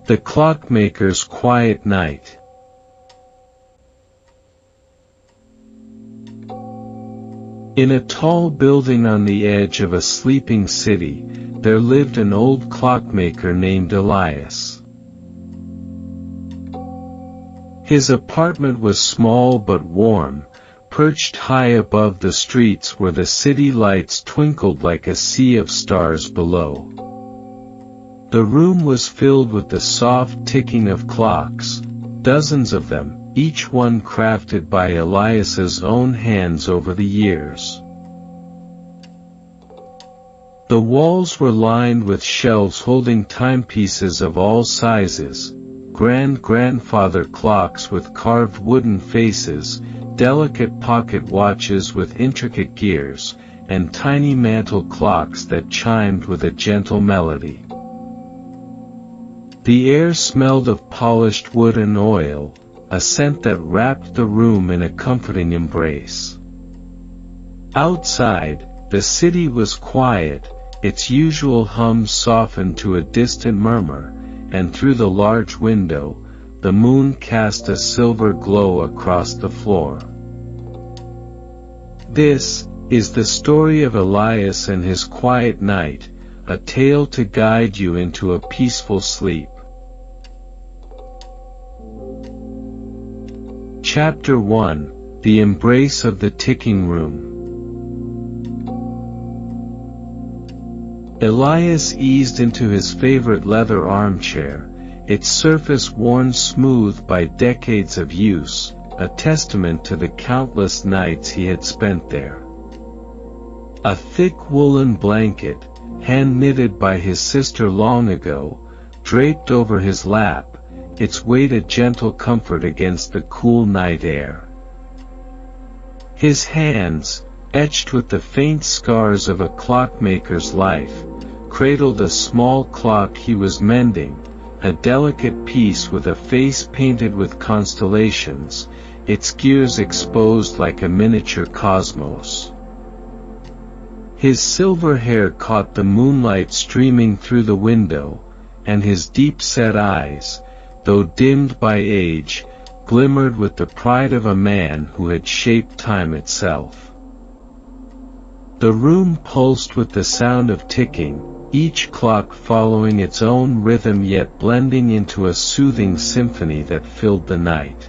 The Clockmaker's Quiet Night. In a tall building on the edge of a sleeping city, there lived an old clockmaker named Elias. His apartment was small but warm, perched high above the streets where the city lights twinkled like a sea of stars below. The room was filled with the soft ticking of clocks, dozens of them, each one crafted by Elias's own hands over the years. The walls were lined with shelves holding timepieces of all sizes, grandfather clocks with carved wooden faces, delicate pocket watches with intricate gears, and tiny mantel clocks that chimed with a gentle melody. The air smelled of polished wood and oil, a scent that wrapped the room in a comforting embrace. Outside, the city was quiet, its usual hum softened to a distant murmur, and through the large window, the moon cast a silver glow across the floor. This is the story of Elias and his quiet night, a tale to guide you into a peaceful sleep. Chapter 1: The Embrace of the Ticking Room. Elias eased into his favorite leather armchair, its surface worn smooth by decades of use, a testament to the countless nights he had spent there. A thick woolen blanket, hand-knitted by his sister long ago, draped over his lap, its weight a gentle comfort against the cool night air. His hands, etched with the faint scars of a clockmaker's life, cradled a small clock he was mending, a delicate piece with a face painted with constellations, its gears exposed like a miniature cosmos. His silver hair caught the moonlight streaming through the window, and his deep-set eyes, though dimmed by age, glimmered with the pride of a man who had shaped time itself. The room pulsed with the sound of ticking, each clock following its own rhythm yet blending into a soothing symphony that filled the night.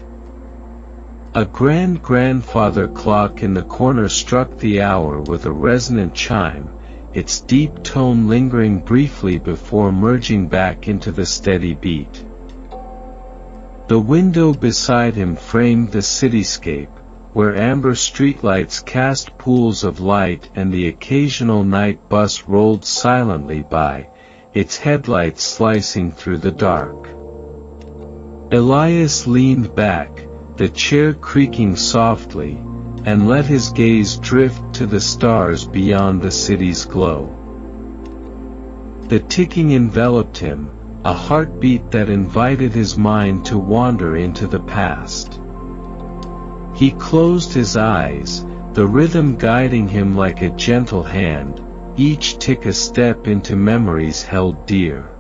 A grandfather clock in the corner struck the hour with a resonant chime, its deep tone lingering briefly before merging back into the steady beat. The window beside him framed the cityscape, where amber streetlights cast pools of light and the occasional night bus rolled silently by, its headlights slicing through the dark. Elias leaned back, the chair creaking softly, and let his gaze drift to the stars beyond the city's glow. The ticking enveloped him, a heartbeat that invited his mind to wander into the past. He closed his eyes, the rhythm guiding him like a gentle hand, each tick a step into memories held dear.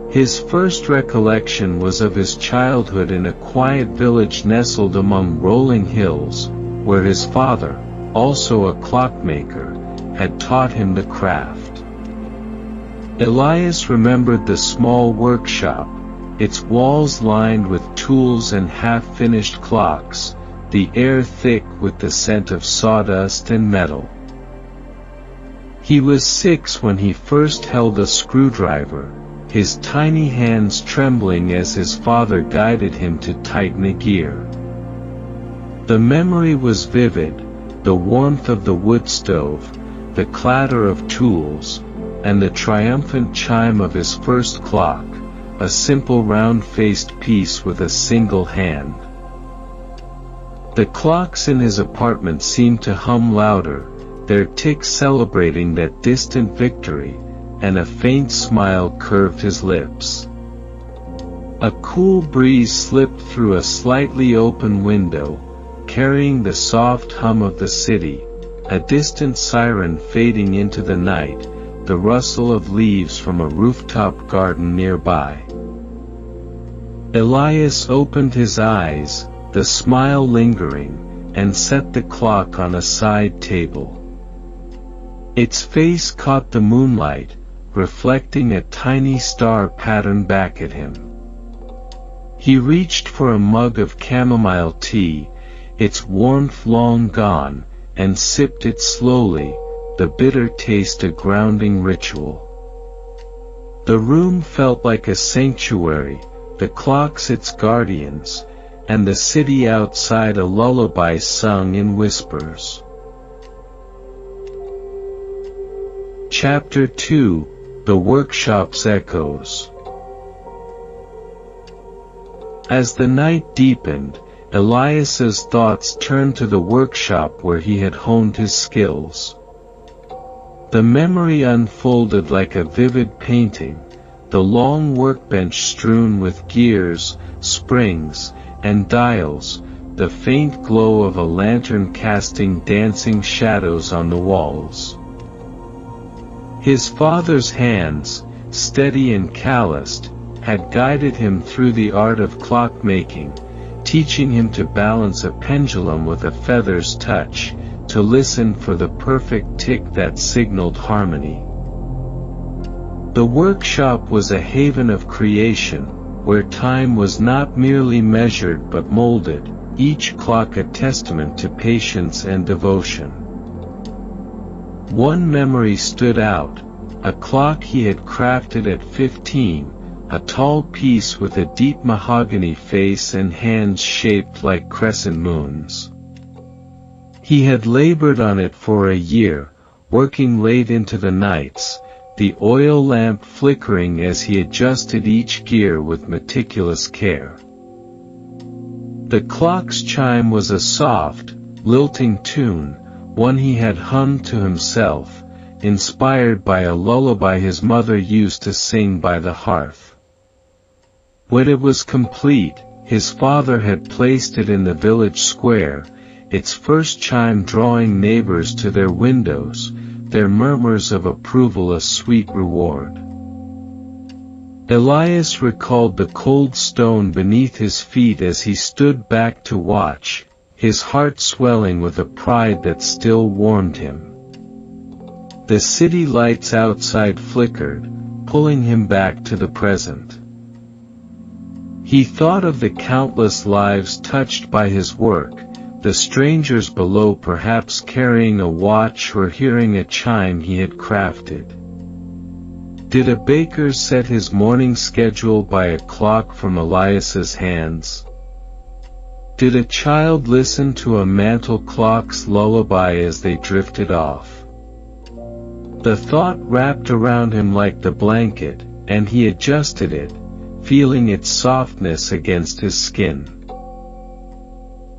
His first recollection was of his childhood in a quiet village nestled among rolling hills, where his father, also a clockmaker, had taught him the craft. Elias remembered the small workshop, its walls lined with tools and half-finished clocks, the air thick with the scent of sawdust and metal. He was 6 when he first held a screwdriver, his tiny hands trembling as his father guided him to tighten a gear. The memory was vivid, the warmth of the wood stove, the clatter of tools, and the triumphant chime of his first clock, a simple round-faced piece with a single hand. The clocks in his apartment seemed to hum louder, their ticks celebrating that distant victory, and a faint smile curved his lips. A cool breeze slipped through a slightly open window, carrying the soft hum of the city, a distant siren fading into the night, the rustle of leaves from a rooftop garden nearby. Elias opened his eyes, the smile lingering, and set the clock on a side table. Its face caught the moonlight, reflecting a tiny star pattern back at him. He reached for a mug of chamomile tea, its warmth long gone, and sipped it slowly, the bitter taste a grounding ritual. The room felt like a sanctuary, the clocks its guardians, and the city outside a lullaby sung in whispers. Chapter 2: The Workshop's Echoes. As the night deepened, Elias's thoughts turned to the workshop where he had honed his skills. The memory unfolded like a vivid painting, the long workbench strewn with gears, springs, and dials, the faint glow of a lantern casting dancing shadows on the walls. His father's hands, steady and calloused, had guided him through the art of clockmaking, teaching him to balance a pendulum with a feather's touch, to listen for the perfect tick that signaled harmony. The workshop was a haven of creation, where time was not merely measured but molded, each clock a testament to patience and devotion. One memory stood out, a clock he had crafted at 15, a tall piece with a deep mahogany face and hands shaped like crescent moons. He had labored on it for a year, working late into the nights, the oil lamp flickering as he adjusted each gear with meticulous care. The clock's chime was a soft, lilting tune, one he had hummed to himself, inspired by a lullaby his mother used to sing by the hearth. When it was complete, his father had placed it in the village square, its first chime drawing neighbors to their windows, their murmurs of approval a sweet reward. Elias recalled the cold stone beneath his feet as he stood back to watch, his heart swelling with a pride that still warmed him. The city lights outside flickered, pulling him back to the present. He thought of the countless lives touched by his work, the strangers below perhaps carrying a watch or hearing a chime he had crafted. Did a baker set his morning schedule by a clock from Elias's hands? Did a child listen to a mantel clock's lullaby as they drifted off? The thought wrapped around him like the blanket, and he adjusted it, feeling its softness against his skin.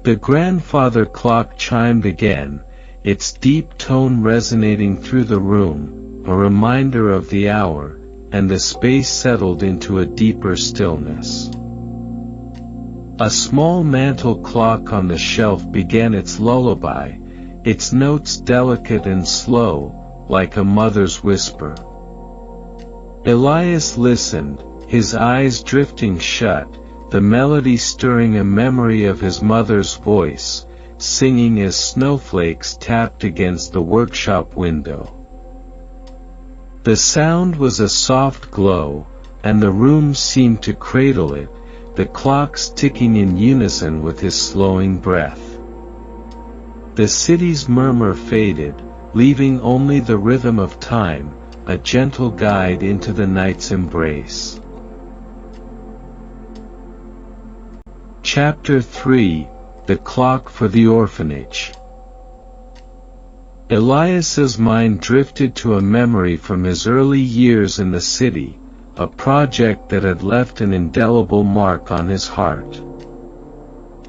The grandfather clock chimed again, its deep tone resonating through the room, a reminder of the hour, and the space settled into a deeper stillness. A small mantel clock on the shelf began its lullaby, its notes delicate and slow, like a mother's whisper. Elias listened, his eyes drifting shut, the melody stirring a memory of his mother's voice, singing as snowflakes tapped against the workshop window. The sound was a soft glow, and the room seemed to cradle it, the clocks ticking in unison with his slowing breath. The city's murmur faded, leaving only the rhythm of time, a gentle guide into the night's embrace. Chapter 3: The Clock for the Orphanage. Elias's mind drifted to a memory from his early years in the city, a project that had left an indelible mark on his heart.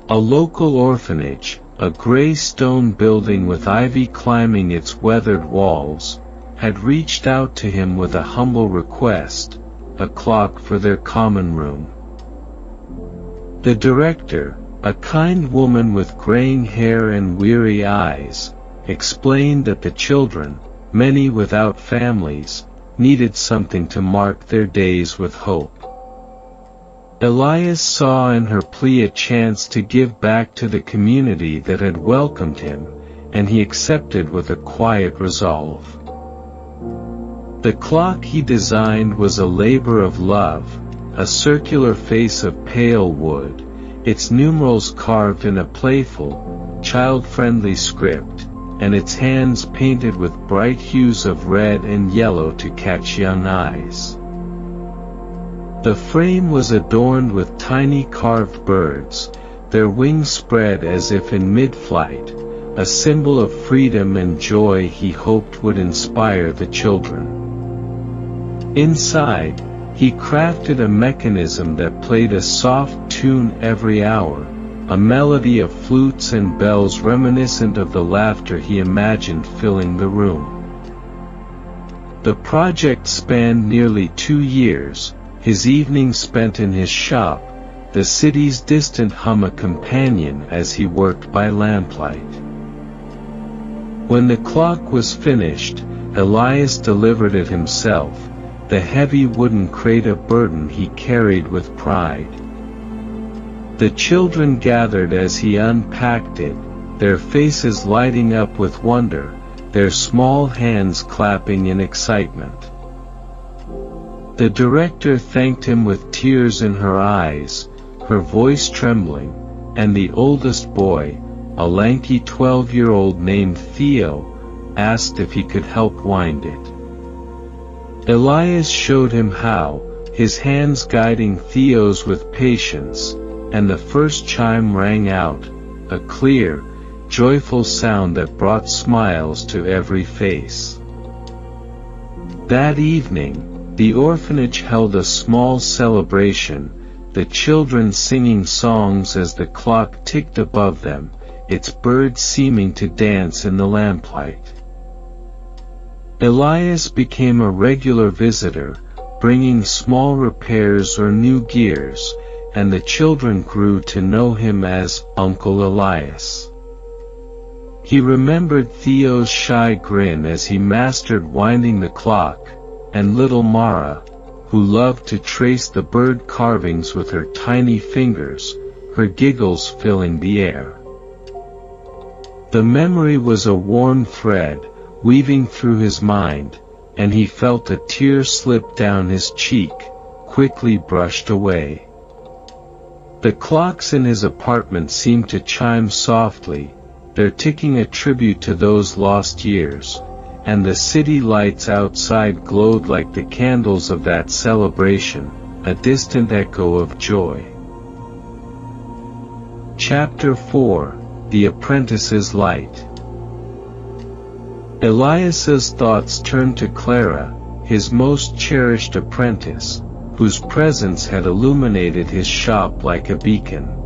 A local orphanage, a gray stone building with ivy climbing its weathered walls, had reached out to him with a humble request, a clock for their common room. The director, a kind woman with graying hair and weary eyes, explained that the children, many without families, needed something to mark their days with hope. Elias saw in her plea a chance to give back to the community that had welcomed him, and he accepted with a quiet resolve. The clock he designed was a labor of love, a circular face of pale wood, its numerals carved in a playful, child-friendly script, and its hands painted with bright hues of red and yellow to catch young eyes. The frame was adorned with tiny carved birds, their wings spread as if in mid-flight, a symbol of freedom and joy he hoped would inspire the children. Inside, he crafted a mechanism that played a soft tune every hour, a melody of flutes and bells reminiscent of the laughter he imagined filling the room. The project spanned nearly 2 years, his evenings spent in his shop, the city's distant hum a companion as he worked by lamplight. When the clock was finished, Elias delivered it himself, the heavy wooden crate a burden he carried with pride. The children gathered as he unpacked it, their faces lighting up with wonder, their small hands clapping in excitement. The director thanked him with tears in her eyes, her voice trembling, and the oldest boy, a lanky 12-year-old named Theo, asked if he could help wind it. Elias showed him how, his hands guiding Theo's with patience, and the first chime rang out, a clear, joyful sound that brought smiles to every face. That evening, the orphanage held a small celebration, the children singing songs as the clock ticked above them, its birds seeming to dance in the lamplight. Elias became a regular visitor, bringing small repairs or new gears, and the children grew to know him as Uncle Elias. He remembered Theo's shy grin as he mastered winding the clock, and little Mara, who loved to trace the bird carvings with her tiny fingers, her giggles filling the air. The memory was a warm thread, weaving through his mind, and he felt a tear slip down his cheek, quickly brushed away. The clocks in his apartment seemed to chime softly, their ticking a tribute to those lost years, and the city lights outside glowed like the candles of that celebration, a distant echo of joy. Chapter 4: The Apprentice's Light. Elias's thoughts turned to Clara, his most cherished apprentice, whose presence had illuminated his shop like a beacon.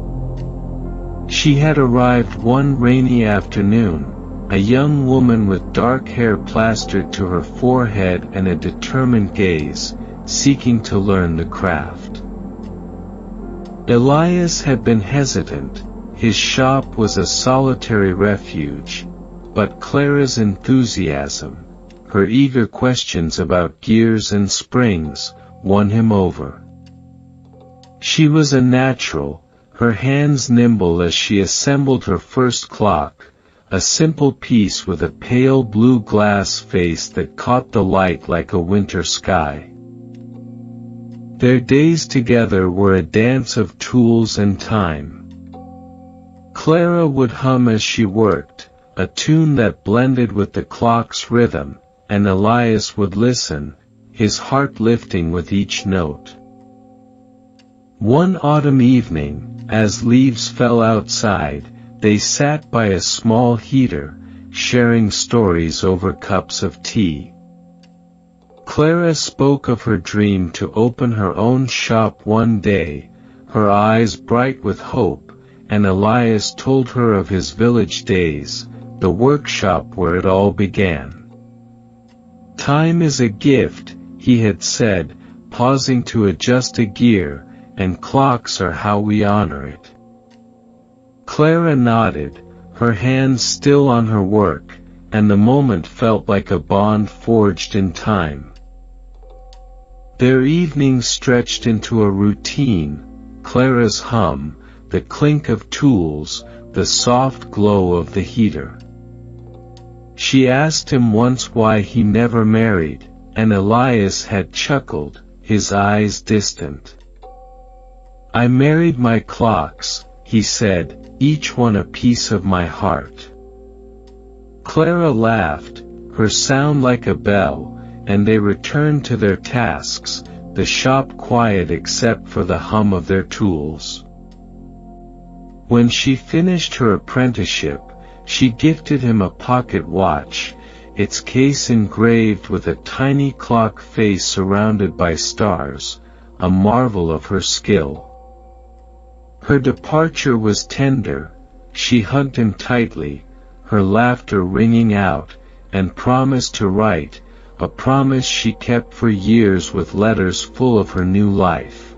She had arrived one rainy afternoon, a young woman with dark hair plastered to her forehead and a determined gaze, seeking to learn the craft. Elias had been hesitant, his shop was a solitary refuge, but Clara's enthusiasm, her eager questions about gears and springs, won him over. She was a natural, her hands nimble as she assembled her first clock, a simple piece with a pale blue glass face that caught the light like a winter sky. Their days together were a dance of tools and time. Clara would hum as she worked, a tune that blended with the clock's rhythm, and Elias would listen, his heart lifting with each note. One autumn evening, as leaves fell outside, they sat by a small heater, sharing stories over cups of tea. Clara spoke of her dream to open her own shop one day, her eyes bright with hope, and Elias told her of his village days, the workshop where it all began. "Time is a gift," he had said, pausing to adjust a gear, "and clocks are how we honor it." Clara nodded, her hands still on her work, and the moment felt like a bond forged in time. Their evenings stretched into a routine, Clara's hum, the clink of tools, the soft glow of the heater. She asked him once why he never married, and Elias had chuckled, his eyes distant. "I married my clocks," he said, "each one a piece of my heart." Clara laughed, her sound like a bell, and they returned to their tasks, the shop quiet except for the hum of their tools. When she finished her apprenticeship, she gifted him a pocket watch, its case engraved with a tiny clock face surrounded by stars, a marvel of her skill. Her departure was tender, she hugged him tightly, her laughter ringing out, and promised to write, a promise she kept for years with letters full of her new life.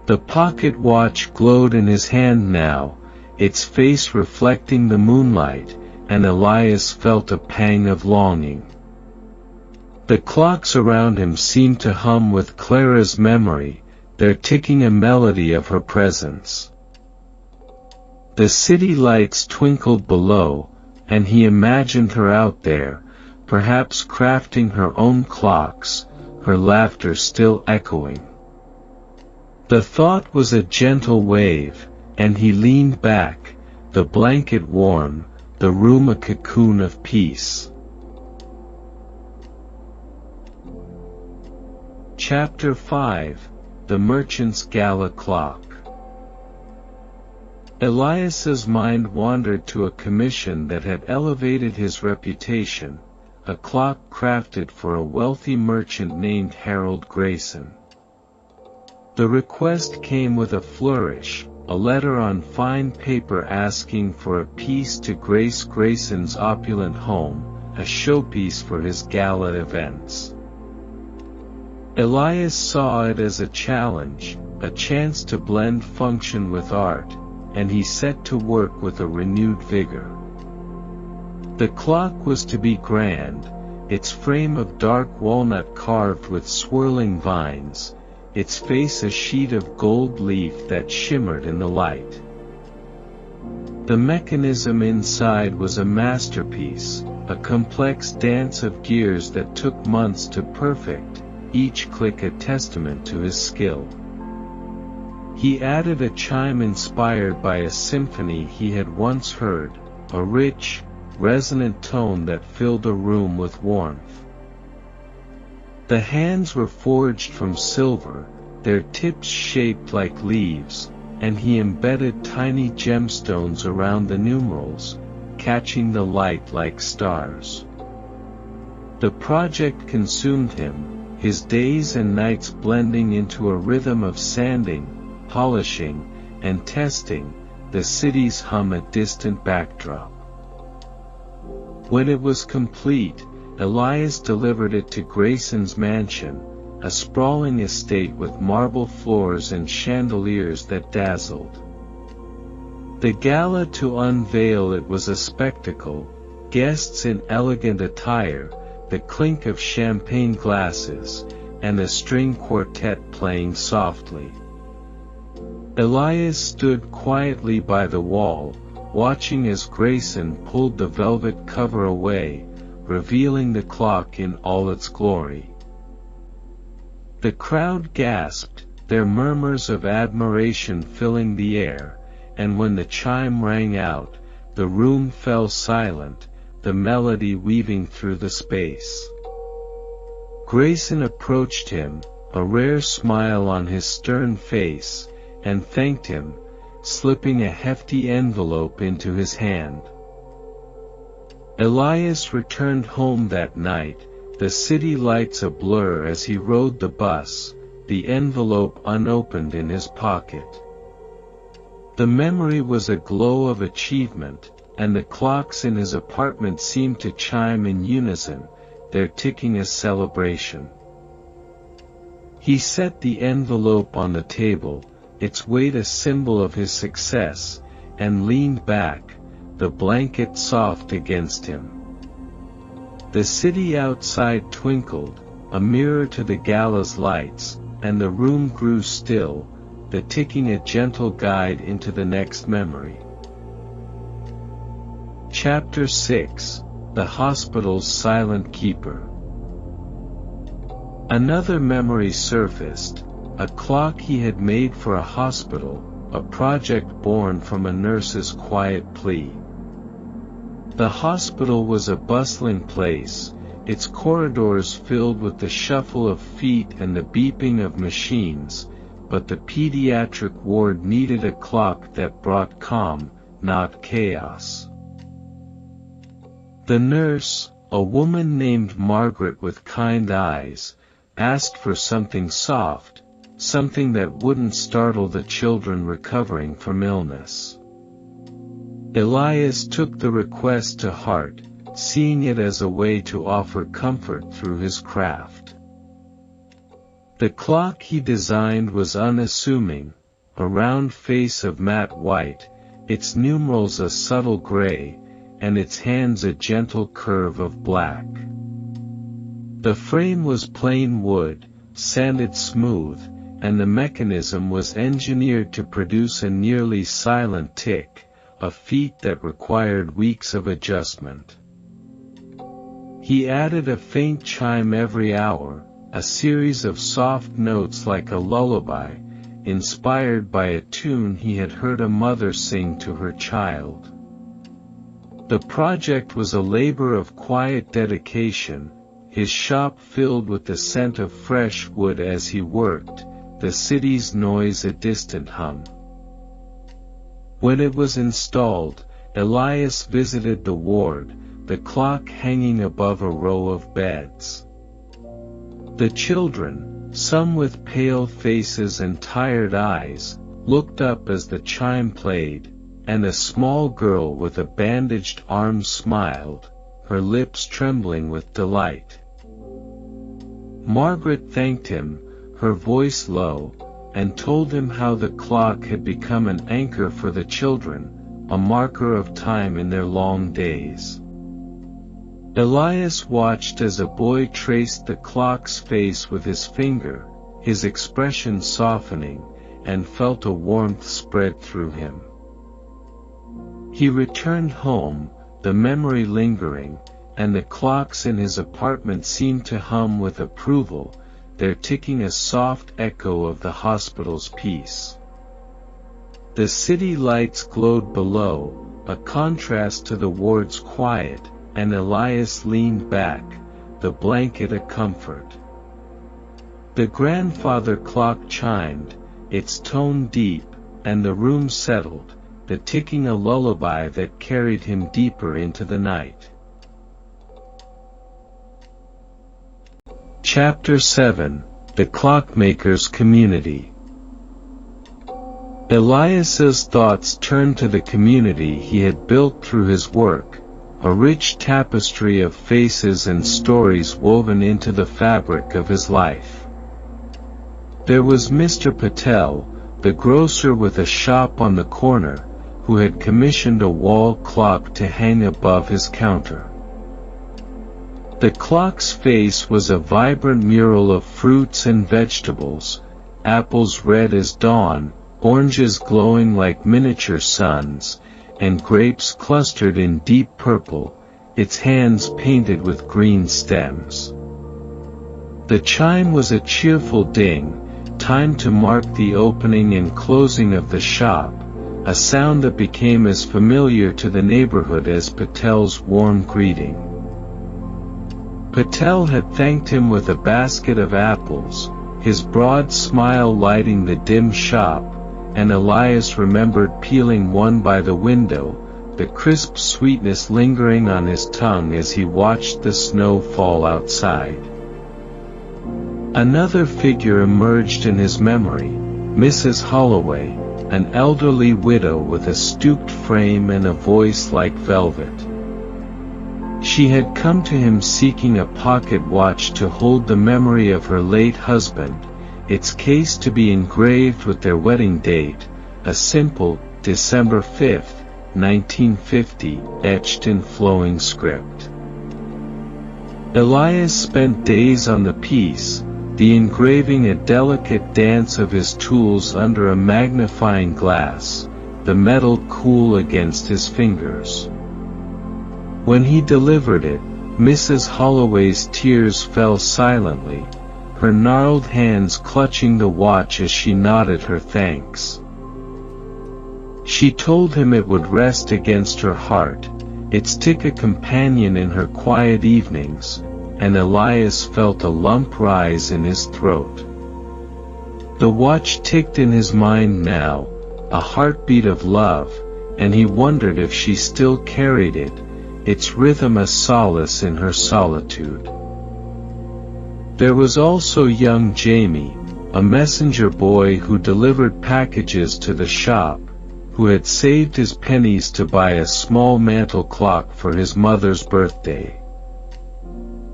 The pocket watch glowed in his hand now, its face reflecting the moonlight, and Elias felt a pang of longing. The clocks around him seemed to hum with Clara's memory, their ticking a melody of her presence. The city lights twinkled below, and he imagined her out there, perhaps crafting her own clocks, her laughter still echoing. The thought was a gentle wave, and he leaned back, the blanket warm, the room a cocoon of peace. Chapter 5: The Merchant's Gala Clock. Elias's mind wandered to a commission that had elevated his reputation, a clock crafted for a wealthy merchant named Harold Grayson. The request came with a flourish, a letter on fine paper asking for a piece to grace Grayson's opulent home, a showpiece for his gala events. Elias saw it as a challenge, a chance to blend function with art, and he set to work with a renewed vigor. The clock was to be grand, its frame of dark walnut carved with swirling vines, its face a sheet of gold leaf that shimmered in the light. The mechanism inside was a masterpiece, a complex dance of gears that took months to perfect, each click a testament to his skill. He added a chime inspired by a symphony he had once heard, a rich, resonant tone that filled a room with warmth. The hands were forged from silver, their tips shaped like leaves, and he embedded tiny gemstones around the numerals, catching the light like stars. The project consumed him, his days and nights blending into a rhythm of sanding, polishing, and testing, the city's hum a distant backdrop. When it was complete, Elias delivered it to Grayson's mansion, a sprawling estate with marble floors and chandeliers that dazzled. The gala to unveil it was a spectacle, guests in elegant attire, the clink of champagne glasses, and a string quartet playing softly. Elias stood quietly by the wall, watching as Grayson pulled the velvet cover away, revealing the clock in all its glory. The crowd gasped, their murmurs of admiration filling the air, and when the chime rang out, the room fell silent, the melody weaving through the space. Grayson approached him, a rare smile on his stern face, and thanked him, slipping a hefty envelope into his hand. Elias returned home that night, the city lights a blur as he rode the bus, the envelope unopened in his pocket. The memory was a glow of achievement, and the clocks in his apartment seemed to chime in unison, their ticking a celebration. He set the envelope on the table, its weight a symbol of his success, and leaned back, the blanket soft against him. The city outside twinkled, a mirror to the gala's lights, and the room grew still, the ticking a gentle guide into the next memory. Chapter 6: The Hospital's Silent Keeper. Another memory surfaced, a clock he had made for a hospital, a project born from a nurse's quiet plea. The hospital was a bustling place, its corridors filled with the shuffle of feet and the beeping of machines, but the pediatric ward needed a clock that brought calm, not chaos. The nurse, a woman named Margaret with kind eyes, asked for something soft, something that wouldn't startle the children recovering from illness. Elias took the request to heart, seeing it as a way to offer comfort through his craft. The clock he designed was unassuming, a round face of matte white, its numerals a subtle gray, and its hands a gentle curve of black. The frame was plain wood, sanded smooth, and the mechanism was engineered to produce a nearly silent tick, a feat that required weeks of adjustment. He added a faint chime every hour, a series of soft notes like a lullaby, inspired by a tune he had heard a mother sing to her child. The project was a labor of quiet dedication, his shop filled with the scent of fresh wood as he worked, the city's noise a distant hum. When it was installed, Elias visited the ward, the clock hanging above a row of beds. The children, some with pale faces and tired eyes, looked up as the chime played, and a small girl with a bandaged arm smiled, her lips trembling with delight. Margaret thanked him, her voice low, and told him how the clock had become an anchor for the children, a marker of time in their long days. Elias watched as a boy traced the clock's face with his finger, his expression softening, and felt a warmth spread through him. He returned home, the memory lingering, and the clocks in his apartment seemed to hum with approval, their ticking a soft echo of the hospital's peace. The city lights glowed below, a contrast to the ward's quiet, and Elias leaned back, the blanket a comfort. The grandfather clock chimed, its tone deep, and the room settled, the ticking a lullaby that carried him deeper into the night. Chapter 7: The Clockmaker's Community. Elias's thoughts turned to the community he had built through his work, a rich tapestry of faces and stories woven into the fabric of his life. There was Mr. Patel, the grocer with a shop on the corner, who had commissioned a wall clock to hang above his counter. The clock's face was a vibrant mural of fruits and vegetables, apples red as dawn, oranges glowing like miniature suns, and grapes clustered in deep purple, its hands painted with green stems. The chime was a cheerful ding, timed to mark the opening and closing of the shop, a sound that became as familiar to the neighborhood as Patel's warm greeting. Patel had thanked him with a basket of apples, his broad smile lighting the dim shop, and Elias remembered peeling one by the window, the crisp sweetness lingering on his tongue as he watched the snow fall outside. Another figure emerged in his memory, Mrs. Holloway, an elderly widow with a stooped frame and a voice like velvet. She had come to him seeking a pocket watch to hold the memory of her late husband, its case to be engraved with their wedding date, a simple, December 5th, 1950, etched in flowing script. Elias spent days on the piece, the engraving a delicate dance of his tools under a magnifying glass, the metal cool against his fingers. When he delivered it, Mrs. Holloway's tears fell silently, her gnarled hands clutching the watch as she nodded her thanks. She told him it would rest against her heart, its tick a companion in her quiet evenings, and Elias felt a lump rise in his throat. The watch ticked in his mind now, a heartbeat of love, and he wondered if she still carried it, its rhythm a solace in her solitude. There was also young Jamie, a messenger boy who delivered packages to the shop, who had saved his pennies to buy a small mantel clock for his mother's birthday.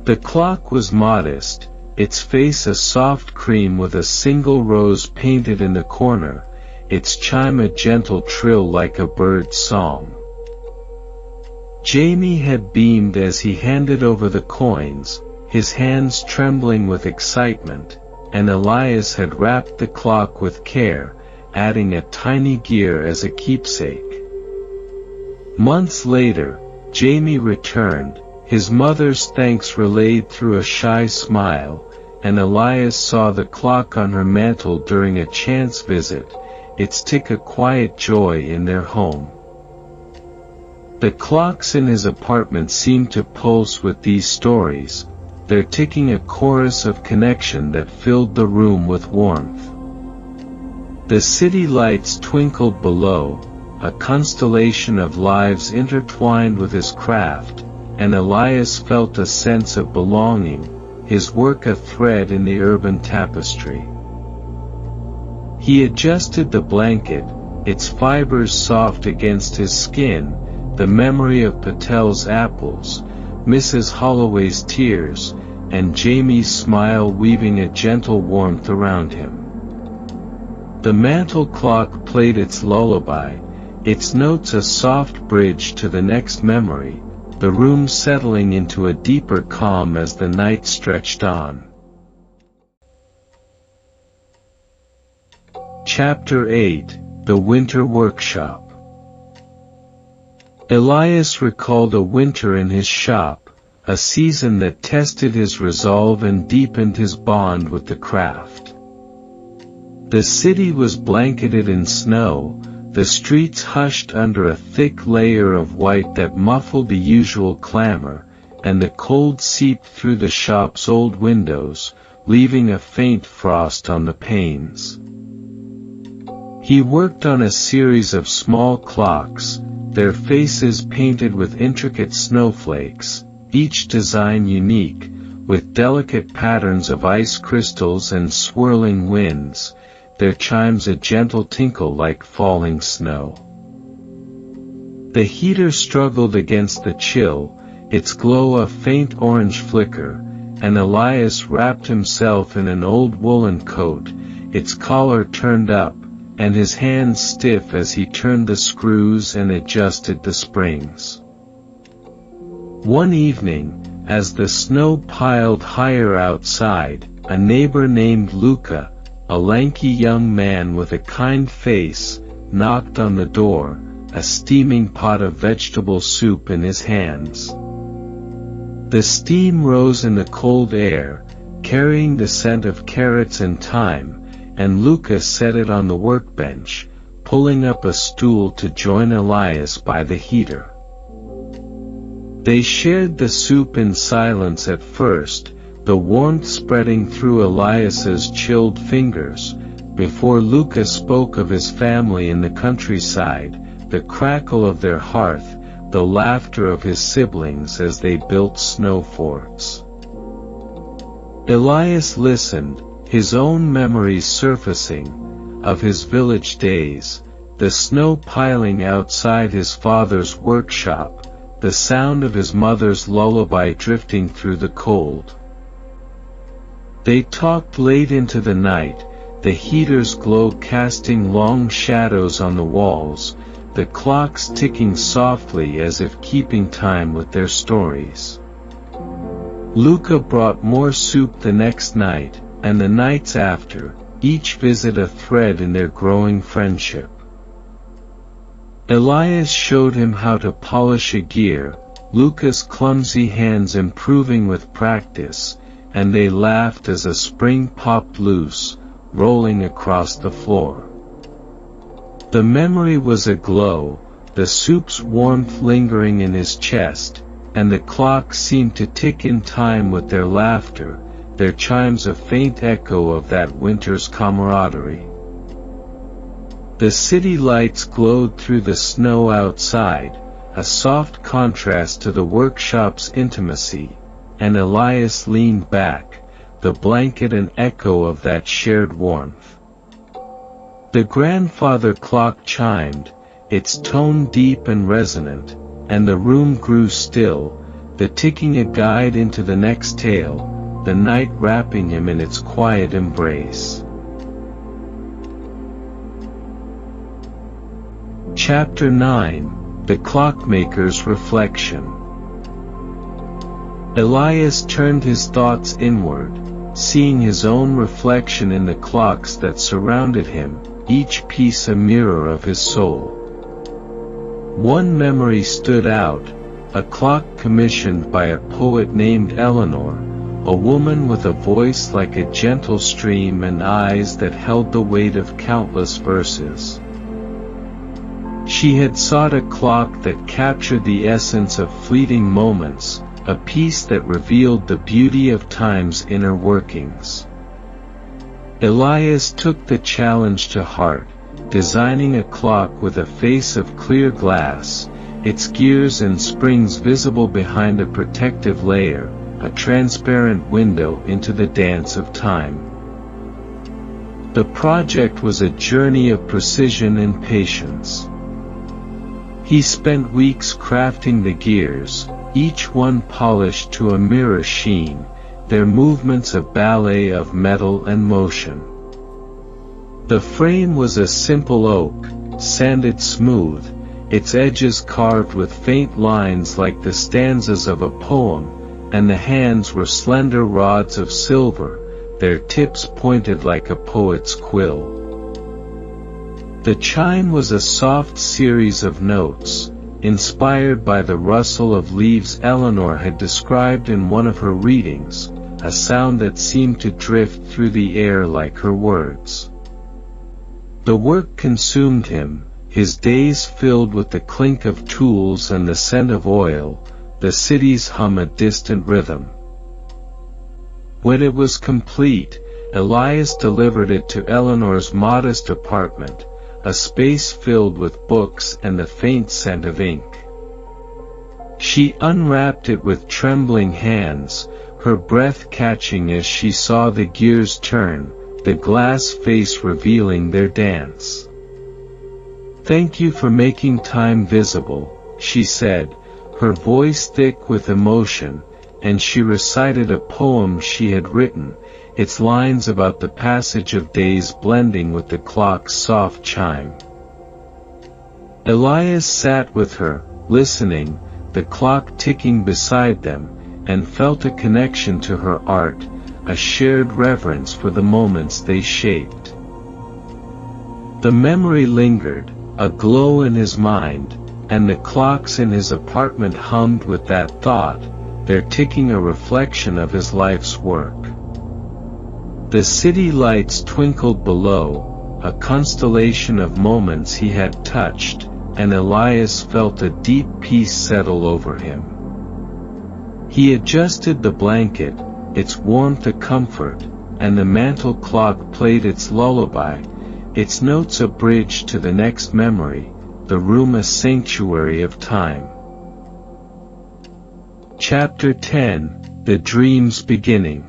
The clock was modest, its face a soft cream with a single rose painted in the corner, its chime a gentle trill like a bird's song. Jamie had beamed as he handed over the coins, his hands trembling with excitement, and Elias had wrapped the clock with care, adding a tiny gear as a keepsake. Months later, Jamie returned, his mother's thanks relayed through a shy smile, and Elias saw the clock on her mantel during a chance visit, its tick a quiet joy in their home. The clocks in his apartment seemed to pulse with these stories, their ticking a chorus of connection that filled the room with warmth. The city lights twinkled below, a constellation of lives intertwined with his craft, and Elias felt a sense of belonging, his work a thread in the urban tapestry. He adjusted the blanket, its fibers soft against his skin, the memory of Patel's apples, Mrs. Holloway's tears, and Jamie's smile weaving a gentle warmth around him. The mantel clock played its lullaby, its notes a soft bridge to the next memory, the room settling into a deeper calm as the night stretched on. Chapter 8: The Winter Workshop. Elias recalled a winter in his shop, a season that tested his resolve and deepened his bond with the craft. The city was blanketed in snow, the streets hushed under a thick layer of white that muffled the usual clamor, and the cold seeped through the shop's old windows, leaving a faint frost on the panes. He worked on a series of small clocks, their faces painted with intricate snowflakes, each design unique, with delicate patterns of ice crystals and swirling winds, their chimes a gentle tinkle like falling snow. The heater struggled against the chill, its glow a faint orange flicker, and Elias wrapped himself in an old woolen coat, its collar turned up, and his hands stiff as he turned the screws and adjusted the springs. One evening, as the snow piled higher outside, a neighbor named Luca, a lanky young man with a kind face, knocked on the door, a steaming pot of vegetable soup in his hands. The steam rose in the cold air, carrying the scent of carrots and thyme, and Luca set it on the workbench, pulling up a stool to join Elias by the heater. They shared the soup in silence at first, the warmth spreading through Elias's chilled fingers, before Luca spoke of his family in the countryside, the crackle of their hearth, the laughter of his siblings as they built snow forts. Elias listened, his own memories surfacing, of his village days, the snow piling outside his father's workshop, the sound of his mother's lullaby drifting through the cold. They talked late into the night, the heater's glow casting long shadows on the walls, the clocks ticking softly as if keeping time with their stories. Luca brought more soup the next night, and the nights after, each visit a thread in their growing friendship. Elias showed him how to polish a gear, Luca's clumsy hands improving with practice, and they laughed as a spring popped loose, rolling across the floor. The memory was aglow, the soup's warmth lingering in his chest, and the clock seemed to tick in time with their laughter, their chimes a faint echo of that winter's camaraderie. The city lights glowed through the snow outside, a soft contrast to the workshop's intimacy, and Elias leaned back, the blanket an echo of that shared warmth. The grandfather clock chimed, its tone deep and resonant, and the room grew still, the ticking a guide into the next tale, the night wrapping him in its quiet embrace. Chapter 9: The Clockmaker's Reflection. Elias turned his thoughts inward, seeing his own reflection in the clocks that surrounded him, each piece a mirror of his soul. One memory stood out, a clock commissioned by a poet named Eleanor, a woman with a voice like a gentle stream and eyes that held the weight of countless verses. She had sought a clock that captured the essence of fleeting moments, a piece that revealed the beauty of time's inner workings. Elias took the challenge to heart, designing a clock with a face of clear glass, its gears and springs visible behind a protective layer, a transparent window into the dance of time. The project was a journey of precision and patience. He spent weeks crafting the gears, each one polished to a mirror sheen, their movements a ballet of metal and motion. The frame was a simple oak, sanded smooth, its edges carved with faint lines like the stanzas of a poem, and the hands were slender rods of silver, their tips pointed like a poet's quill. The chime was a soft series of notes, inspired by the rustle of leaves Eleanor had described in one of her readings, a sound that seemed to drift through the air like her words. The work consumed him, his days filled with the clink of tools and the scent of oil, the city's hum a distant rhythm. When it was complete, Elias delivered it to Eleanor's modest apartment, a space filled with books and the faint scent of ink. She unwrapped it with trembling hands, her breath catching as she saw the gears turn, the glass face revealing their dance. "Thank you for making time visible," she said, her voice thick with emotion, and she recited a poem she had written, its lines about the passage of days blending with the clock's soft chime. Elias sat with her, listening, the clock ticking beside them, and felt a connection to her art, a shared reverence for the moments they shaped. The memory lingered, a glow in his mind, and the clocks in his apartment hummed with that thought, their ticking a reflection of his life's work. The city lights twinkled below, a constellation of moments he had touched, and Elias felt a deep peace settle over him. He adjusted the blanket, its warmth a comfort, and the mantel clock played its lullaby, its notes a bridge to the next memory, the room a sanctuary of time. Chapter 10: The Dream's Beginning.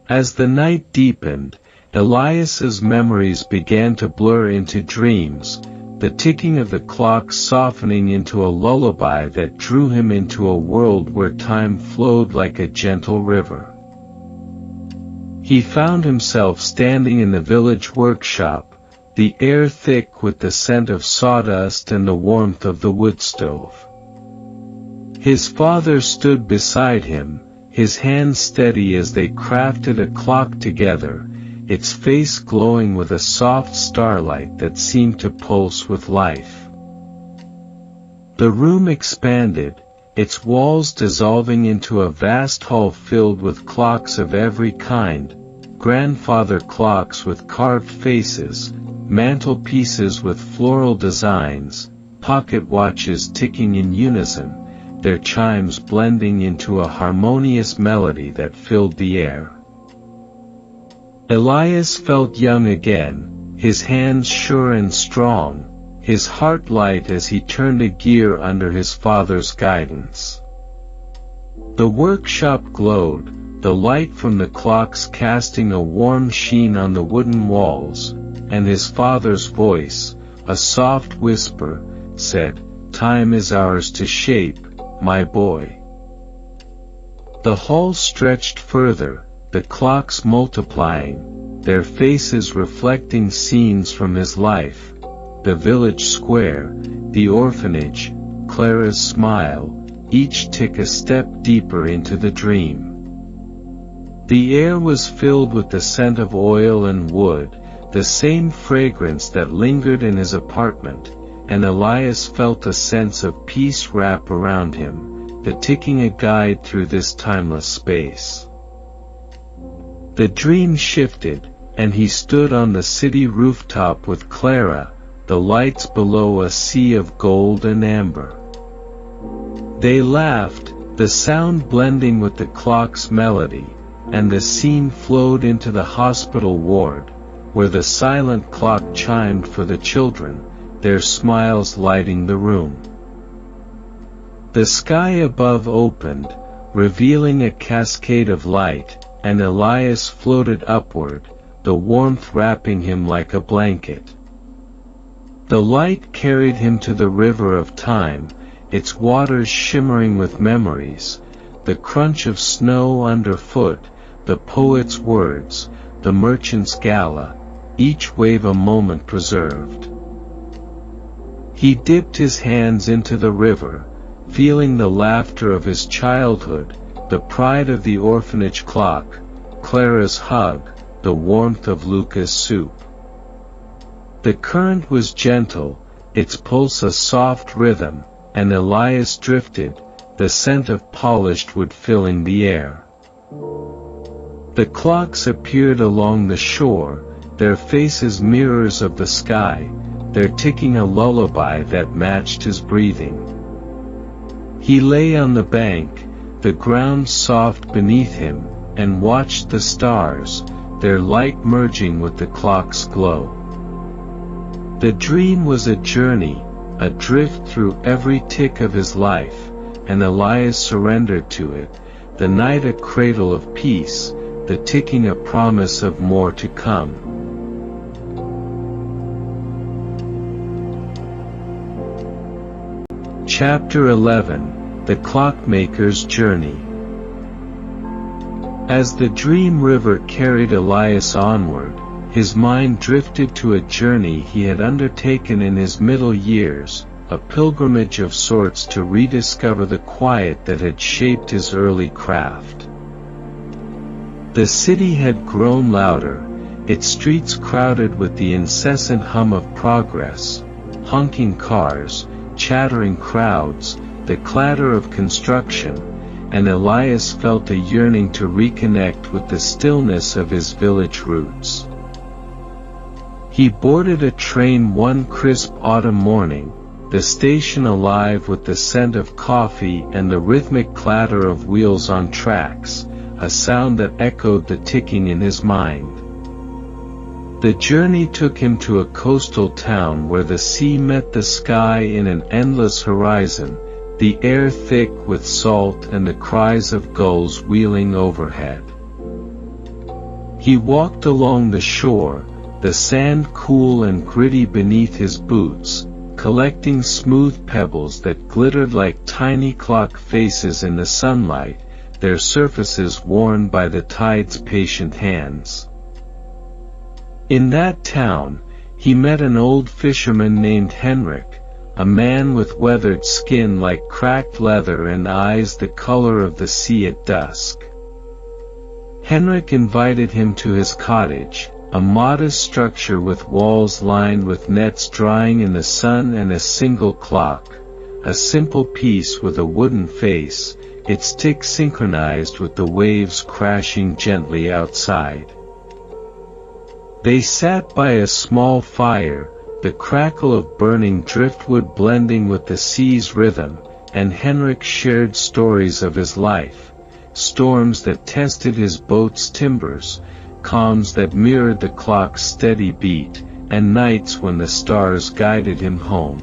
As the night deepened, Elias's memories began to blur into dreams, the ticking of the clock softening into a lullaby that drew him into a world where time flowed like a gentle river. He found himself standing in the village workshop, the air thick with the scent of sawdust and the warmth of the wood stove. His father stood beside him, his hands steady as they crafted a clock together, its face glowing with a soft starlight that seemed to pulse with life. The room expanded, its walls dissolving into a vast hall filled with clocks of every kind, grandfather clocks with carved faces, mantelpieces with floral designs, pocket watches ticking in unison, their chimes blending into a harmonious melody that filled the air. Elias felt young again, his hands sure and strong, his heart light as he turned a gear under his father's guidance. The workshop glowed, the light from the clocks casting a warm sheen on the wooden walls, and his father's voice, a soft whisper, said, "Time is ours to shape, my boy." The hall stretched further, the clocks multiplying, their faces reflecting scenes from his life, the village square, the orphanage, Clara's smile, each tick a step deeper into the dream. The air was filled with the scent of oil and wood, the same fragrance that lingered in his apartment, and Elias felt a sense of peace wrap around him, the ticking a guide through this timeless space. The dream shifted, and he stood on the city rooftop with Clara, the lights below a sea of gold and amber. They laughed, the sound blending with the clock's melody, and the scene flowed into the hospital ward, where the silent clock chimed for the children, their smiles lighting the room. The sky above opened, revealing a cascade of light, and Elias floated upward, the warmth wrapping him like a blanket. The light carried him to the river of time, its waters shimmering with memories, the crunch of snow underfoot, the poet's words, the merchant's gala, each wave a moment preserved. He dipped his hands into the river, feeling the laughter of his childhood, the pride of the orphanage clock, Clara's hug, the warmth of Luca's soup. The current was gentle, its pulse a soft rhythm, and Elias drifted, the scent of polished wood filling the air. The clocks appeared along the shore, their faces mirrors of the sky, their ticking a lullaby that matched his breathing. He lay on the bank, the ground soft beneath him, and watched the stars, their light merging with the clock's glow. The dream was a journey, a drift through every tick of his life, and Elias surrendered to it, the night a cradle of peace, the ticking a promise of more to come. Chapter 11: The Clockmaker's Journey. As the dream river carried Elias onward, his mind drifted to a journey he had undertaken in his middle years, a pilgrimage of sorts to rediscover the quiet that had shaped his early craft. The city had grown louder, its streets crowded with the incessant hum of progress, honking cars, chattering crowds, the clatter of construction, and Elias felt a yearning to reconnect with the stillness of his village roots. He boarded a train one crisp autumn morning, the station alive with the scent of coffee and the rhythmic clatter of wheels on tracks, a sound that echoed the ticking in his mind. The journey took him to a coastal town where the sea met the sky in an endless horizon, the air thick with salt and the cries of gulls wheeling overhead. He walked along the shore, the sand cool and gritty beneath his boots, collecting smooth pebbles that glittered like tiny clock faces in the sunlight, their surfaces worn by the tide's patient hands. In that town, He met an old fisherman named Henrik, a man with weathered skin like cracked leather and eyes the color of the sea at dusk. Henrik invited him to his cottage, a modest structure with walls lined with nets drying in the sun and a single clock, a simple piece with a wooden face, its tick synchronized with the waves crashing gently outside. They sat by a small fire, the crackle of burning driftwood blending with the sea's rhythm, and Henrik shared stories of his life, storms that tested his boat's timbers, calms that mirrored the clock's steady beat, and nights when the stars guided him home.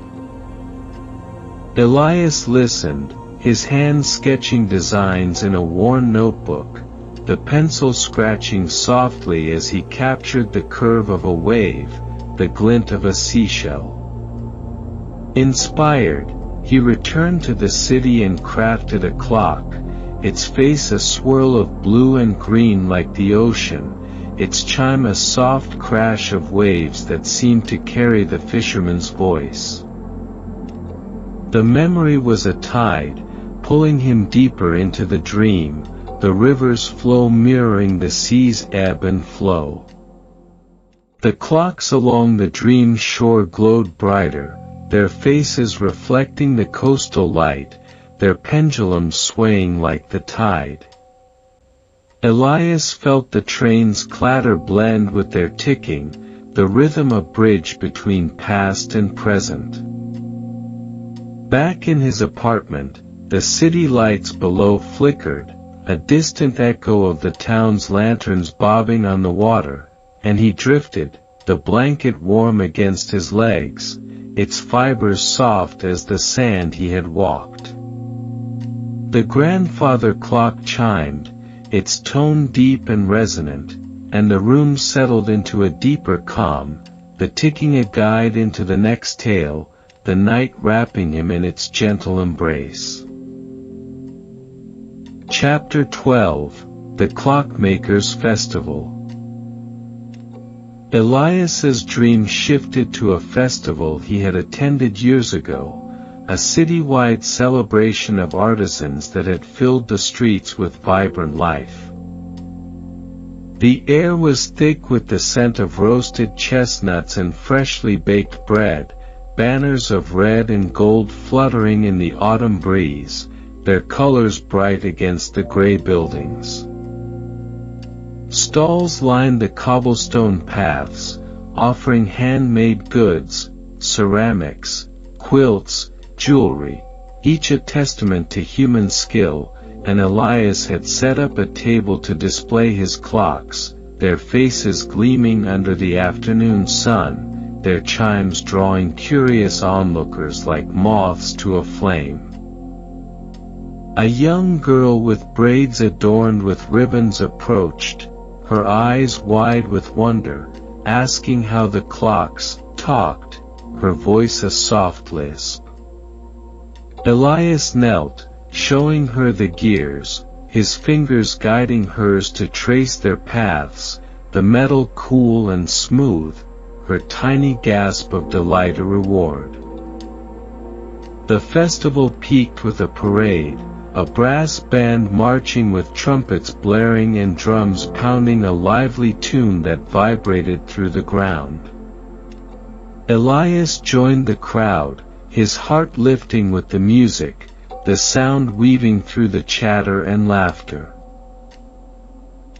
Elias listened, his hands sketching designs in a worn notebook, the pencil scratching softly as he captured the curve of a wave, the glint of a seashell. Inspired, he returned to the city and crafted a clock, its face a swirl of blue and green like the ocean, its chime a soft crash of waves that seemed to carry the fisherman's voice. The memory was a tide, pulling him deeper into the dream, the river's flow mirroring the sea's ebb and flow. The clocks along the dream shore glowed brighter, their faces reflecting the coastal light, their pendulums swaying like the tide. Elias felt the train's clatter blend with their ticking, the rhythm a bridge between past and present. Back in his apartment, the city lights below flickered, a distant echo of the town's lanterns bobbing on the water, and he drifted, the blanket warm against his legs, its fibers soft as the sand he had walked. The grandfather clock chimed, its tone deep and resonant, and the room settled into a deeper calm, the ticking a guide into the next tale, the night wrapping him in its gentle embrace. Chapter 12: The Clockmaker's Festival. Elias's dream shifted to a festival he had attended years ago, a citywide celebration of artisans that had filled the streets with vibrant life. The air was thick with the scent of roasted chestnuts and freshly baked bread, banners of red and gold fluttering in the autumn breeze, their colors bright against the gray buildings. Stalls lined the cobblestone paths, offering handmade goods, ceramics, quilts, jewelry, each a testament to human skill, and Elias had set up a table to display his clocks, their faces gleaming under the afternoon sun, their chimes drawing curious onlookers like moths to a flame. A young girl with braids adorned with ribbons approached, her eyes wide with wonder, asking how the clocks talked, her voice a soft lisp. Elias knelt, showing her the gears, his fingers guiding hers to trace their paths, the metal cool and smooth, her tiny gasp of delight a reward. The festival peaked with a parade, a brass band marching with trumpets blaring and drums pounding a lively tune that vibrated through the ground. Elias joined the crowd, his heart lifting with the music, the sound weaving through the chatter and laughter.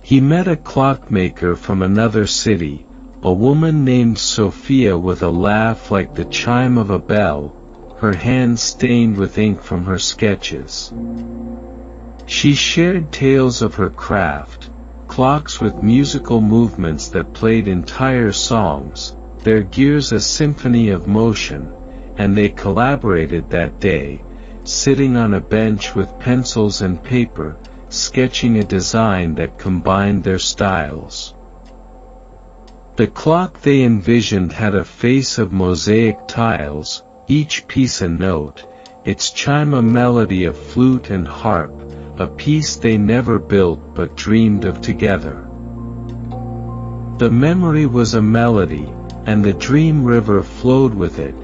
He met a clockmaker from another city, a woman named Sophia with a laugh like the chime of a bell, her hands stained with ink from her sketches. She shared tales of her craft, clocks with musical movements that played entire songs, their gears a symphony of motion, and they collaborated that day, sitting on a bench with pencils and paper, sketching a design that combined their styles. The clock they envisioned had a face of mosaic tiles, each piece a note, its chime a melody of flute and harp, a piece they never built but dreamed of together. The memory was a melody, and the dream river flowed with it,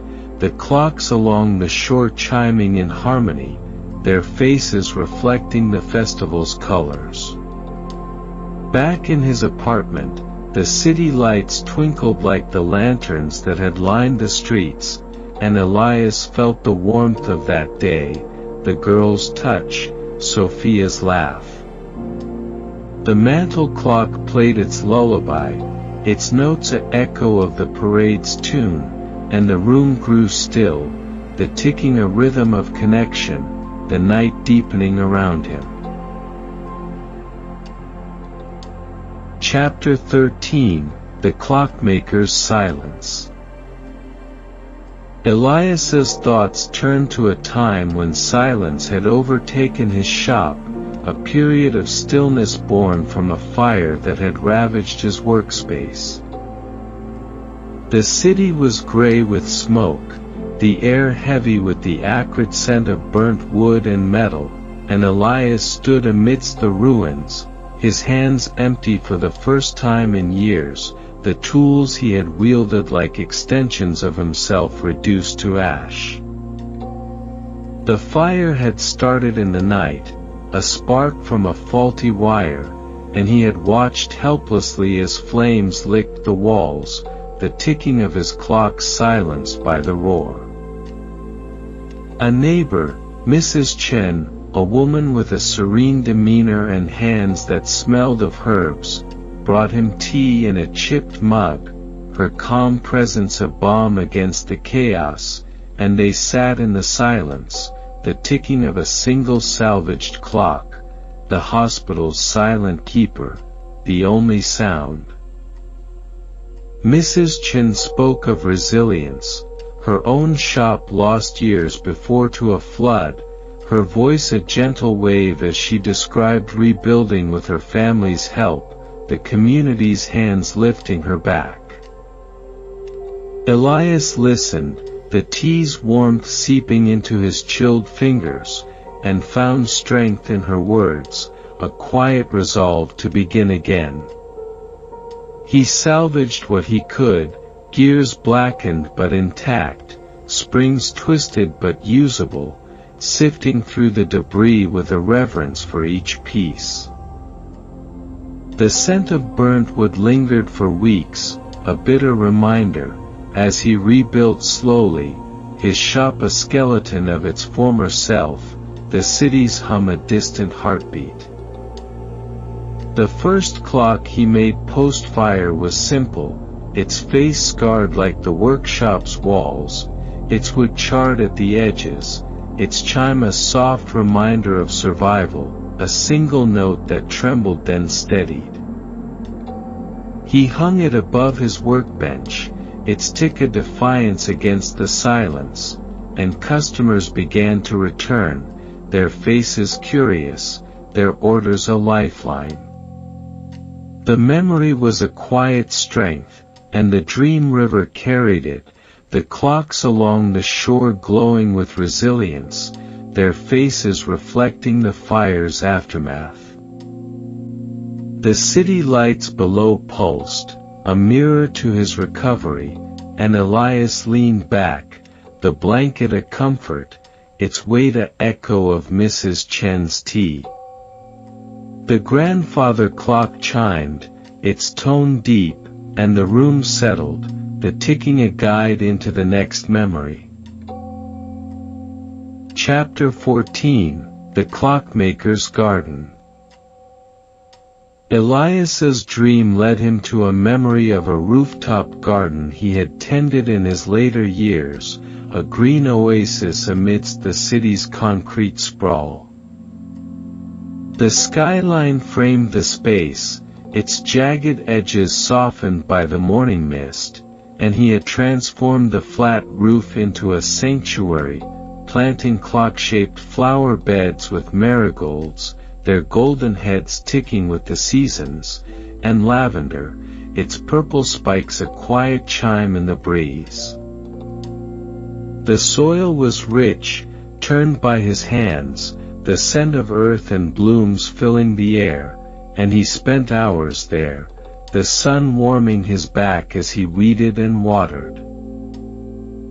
the clocks along the shore chiming in harmony, their faces reflecting the festival's colors. Back in his apartment, the city lights twinkled like the lanterns that had lined the streets, and Elias felt the warmth of that day, the girl's touch, Sophia's laugh. The mantel clock played its lullaby, its notes an echo of the parade's tune, and the room grew still, the ticking a rhythm of connection, the night deepening around him. Chapter 13, The Clockmaker's Silence. Elias's thoughts turned to a time when silence had overtaken his shop, a period of stillness born from a fire that had ravaged his workspace. The city was gray with smoke, the air heavy with the acrid scent of burnt wood and metal, and Elias stood amidst the ruins, his hands empty for the first time in years, the tools he had wielded like extensions of himself reduced to ash. The fire had started in the night, a spark from a faulty wire, and he had watched helplessly as flames licked the walls, the ticking of his clock silenced by the roar. A neighbor, Mrs. Chen, a woman with a serene demeanor and hands that smelled of herbs, brought him tea in a chipped mug, her calm presence a balm against the chaos, and they sat in the silence, the ticking of a single salvaged clock, the hospital's silent keeper, the only sound. Mrs. Chen spoke of resilience, her own shop lost years before to a flood, her voice a gentle wave as she described rebuilding with her family's help, the community's hands lifting her back. Elias listened, the tea's warmth seeping into his chilled fingers, and found strength in her words, a quiet resolve to begin again. He salvaged what he could, gears blackened but intact, springs twisted but usable, sifting through the debris with a reverence for each piece. The scent of burnt wood lingered for weeks, a bitter reminder, as he rebuilt slowly, his shop a skeleton of its former self, the city's hum a distant heartbeat. The first clock he made post-fire was simple, its face scarred like the workshop's walls, its wood charred at the edges, its chime a soft reminder of survival, a single note that trembled then steadied. He hung it above his workbench, its tick a defiance against the silence, and customers began to return, their faces curious, their orders a lifeline. The memory was a quiet strength, and the dream river carried it, the clocks along the shore glowing with resilience, their faces reflecting the fire's aftermath. The city lights below pulsed, a mirror to his recovery, and Elias leaned back, the blanket a comfort, its weight a echo of Mrs. Chen's tea. The grandfather clock chimed, its tone deep, and the room settled, the ticking a guide into the next memory. Chapter 14, The Clockmaker's Garden. Elias's dream led him to a memory of a rooftop garden he had tended in his later years, a green oasis amidst the city's concrete sprawl. The skyline framed the space, its jagged edges softened by the morning mist, and he had transformed the flat roof into a sanctuary, planting clock-shaped flower beds with marigolds, their golden heads ticking with the seasons, and lavender, its purple spikes a quiet chime in the breeze. The soil was rich, turned by his hands, the scent of earth and blooms filling the air, and he spent hours there, the sun warming his back as he weeded and watered.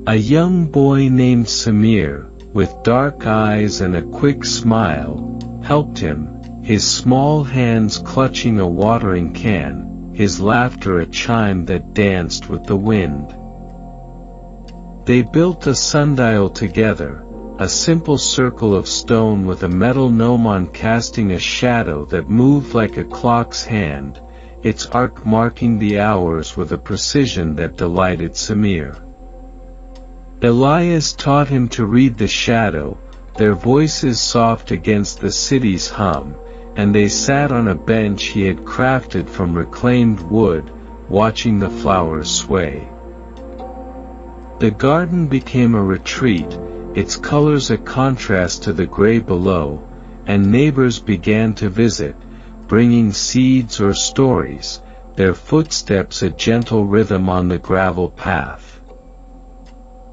A young boy named Samir, with dark eyes and a quick smile, helped him, his small hands clutching a watering can, his laughter a chime that danced with the wind. They built a sundial together, a simple circle of stone with a metal gnomon casting a shadow that moved like a clock's hand, its arc marking the hours with a precision that delighted Samir. Elias taught him to read the shadow, their voices soft against the city's hum, and they sat on a bench he had crafted from reclaimed wood, watching the flowers sway. The garden became a retreat, its colors a contrast to the gray below, and neighbors began to visit, bringing seeds or stories, their footsteps a gentle rhythm on the gravel path.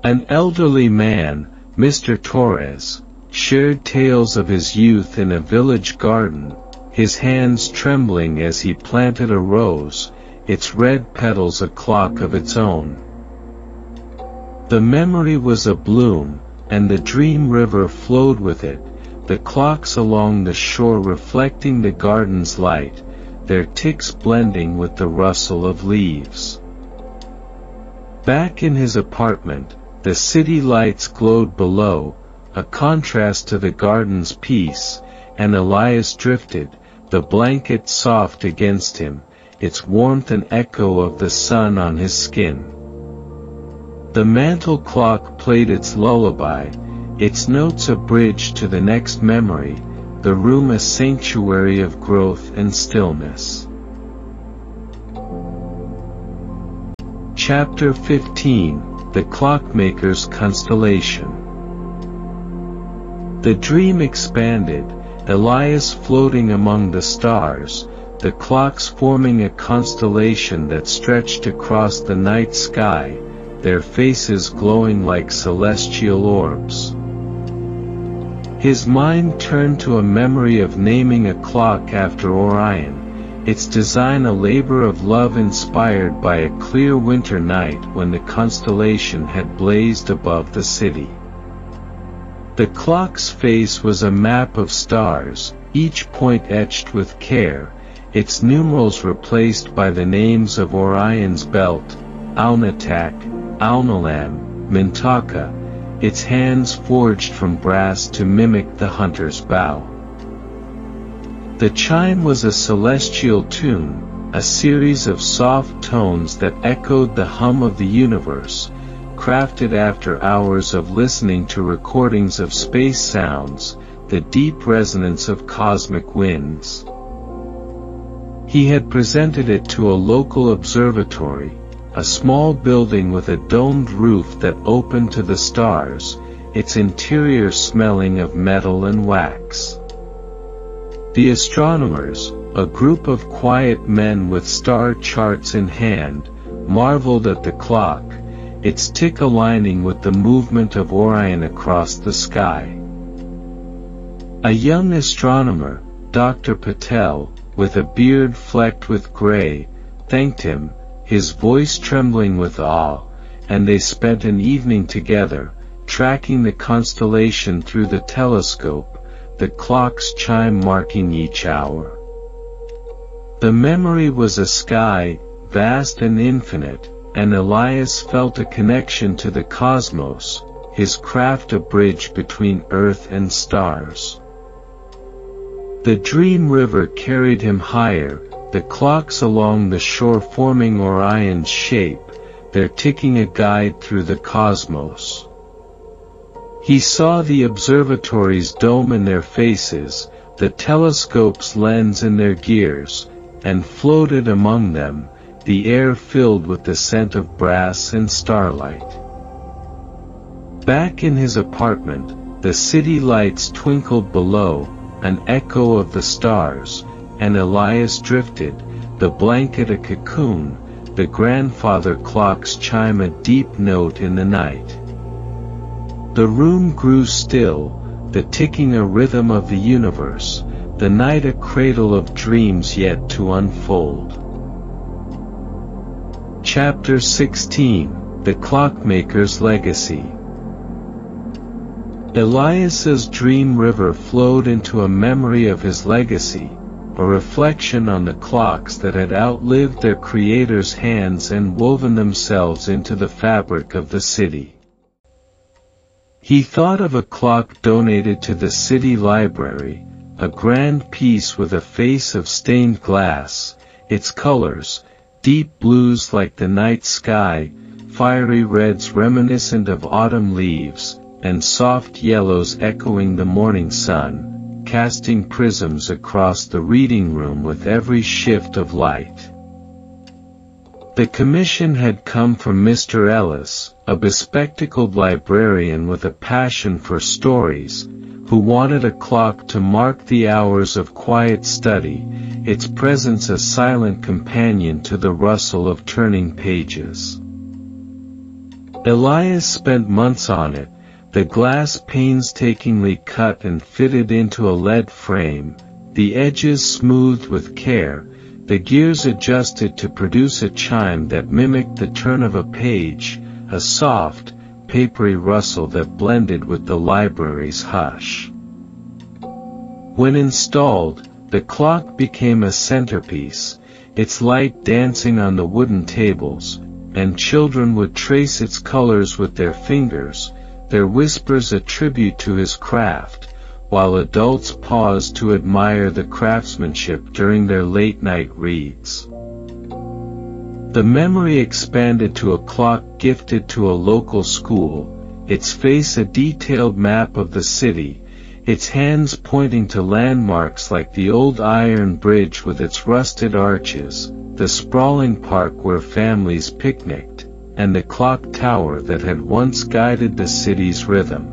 An elderly man, Mr. Torres, shared tales of his youth in a village garden, his hands trembling as he planted a rose, its red petals a clock of its own. The memory was abloom, and the dream river flowed with it, the clocks along the shore reflecting the garden's light, their ticks blending with the rustle of leaves. Back in his apartment, the city lights glowed below, a contrast to the garden's peace, and Elias drifted, the blanket soft against him, its warmth an echo of the sun on his skin. The mantel clock played its lullaby, its notes a bridge to the next memory, the room a sanctuary of growth and stillness. Chapter 15, The Clockmaker's Constellation. The dream expanded, Elias floating among the stars, the clocks forming a constellation that stretched across the night sky, their faces glowing like celestial orbs. His mind turned to a memory of naming a clock after Orion, its design a labor of love inspired by a clear winter night when the constellation had blazed above the city. The clock's face was a map of stars, each point etched with care, its numerals replaced by the names of Orion's belt, Alnitak, Alnilam, Mintaka, its hands forged from brass to mimic the hunter's bow. The chime was a celestial tune, a series of soft tones that echoed the hum of the universe, crafted after hours of listening to recordings of space sounds, the deep resonance of cosmic winds. He had presented it to a local observatory, a small building with a domed roof that opened to the stars, its interior smelling of metal and wax. The astronomers, a group of quiet men with star charts in hand, marveled at the clock, its tick aligning with the movement of Orion across the sky. A young astronomer, Dr. Patel, with a beard flecked with gray, thanked him, his voice trembling with awe, and they spent an evening together, tracking the constellation through the telescope, the clock's chime marking each hour. The memory was a sky, vast and infinite, and Elias felt a connection to the cosmos, his craft a bridge between earth and stars. The dream river carried him higher, the clocks along the shore forming Orion's shape, their ticking a guide through the cosmos. He saw the observatory's dome in their faces, the telescope's lens in their gears, and floated among them, the air filled with the scent of brass and starlight. Back in his apartment, the city lights twinkled below, an echo of the stars, and Elias drifted, the blanket a cocoon, the grandfather clock's chime a deep note in the night. The room grew still, the ticking a rhythm of the universe, the night a cradle of dreams yet to unfold. Chapter 16, The Clockmaker's Legacy. Elias's dream river flowed into a memory of his legacy, a reflection on the clocks that had outlived their creator's hands and woven themselves into the fabric of the city. He thought of a clock donated to the city library, a grand piece with a face of stained glass, its colors, deep blues like the night sky, fiery reds reminiscent of autumn leaves, and soft yellows echoing the morning sun, casting prisms across the reading room with every shift of light. The commission had come from Mr. Ellis, a bespectacled librarian with a passion for stories, who wanted a clock to mark the hours of quiet study, its presence a silent companion to the rustle of turning pages. Elias spent months on it, the glass painstakingly cut and fitted into a lead frame, the edges smoothed with care, the gears adjusted to produce a chime that mimicked the turn of a page, a soft, papery rustle that blended with the library's hush. When installed, the clock became a centerpiece, its light dancing on the wooden tables, and children would trace its colors with their fingers, their whispers a tribute to his craft, while adults paused to admire the craftsmanship during their late-night reads. The memory expanded to a clock gifted to a local school, its face a detailed map of the city, its hands pointing to landmarks like the old iron bridge with its rusted arches, the sprawling park where families picnicked, and the clock tower that had once guided the city's rhythm.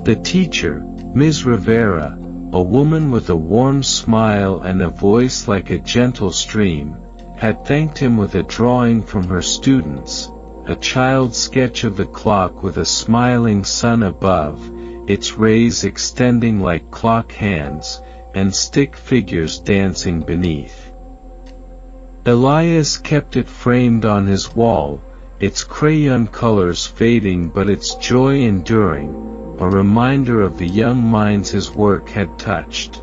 The teacher, Ms. Rivera, a woman with a warm smile and a voice like a gentle stream, had thanked him with a drawing from her students, a child's sketch of the clock with a smiling sun above, its rays extending like clock hands, and stick figures dancing beneath. Elias kept it framed on his wall, its crayon colors fading but its joy enduring, a reminder of the young minds his work had touched.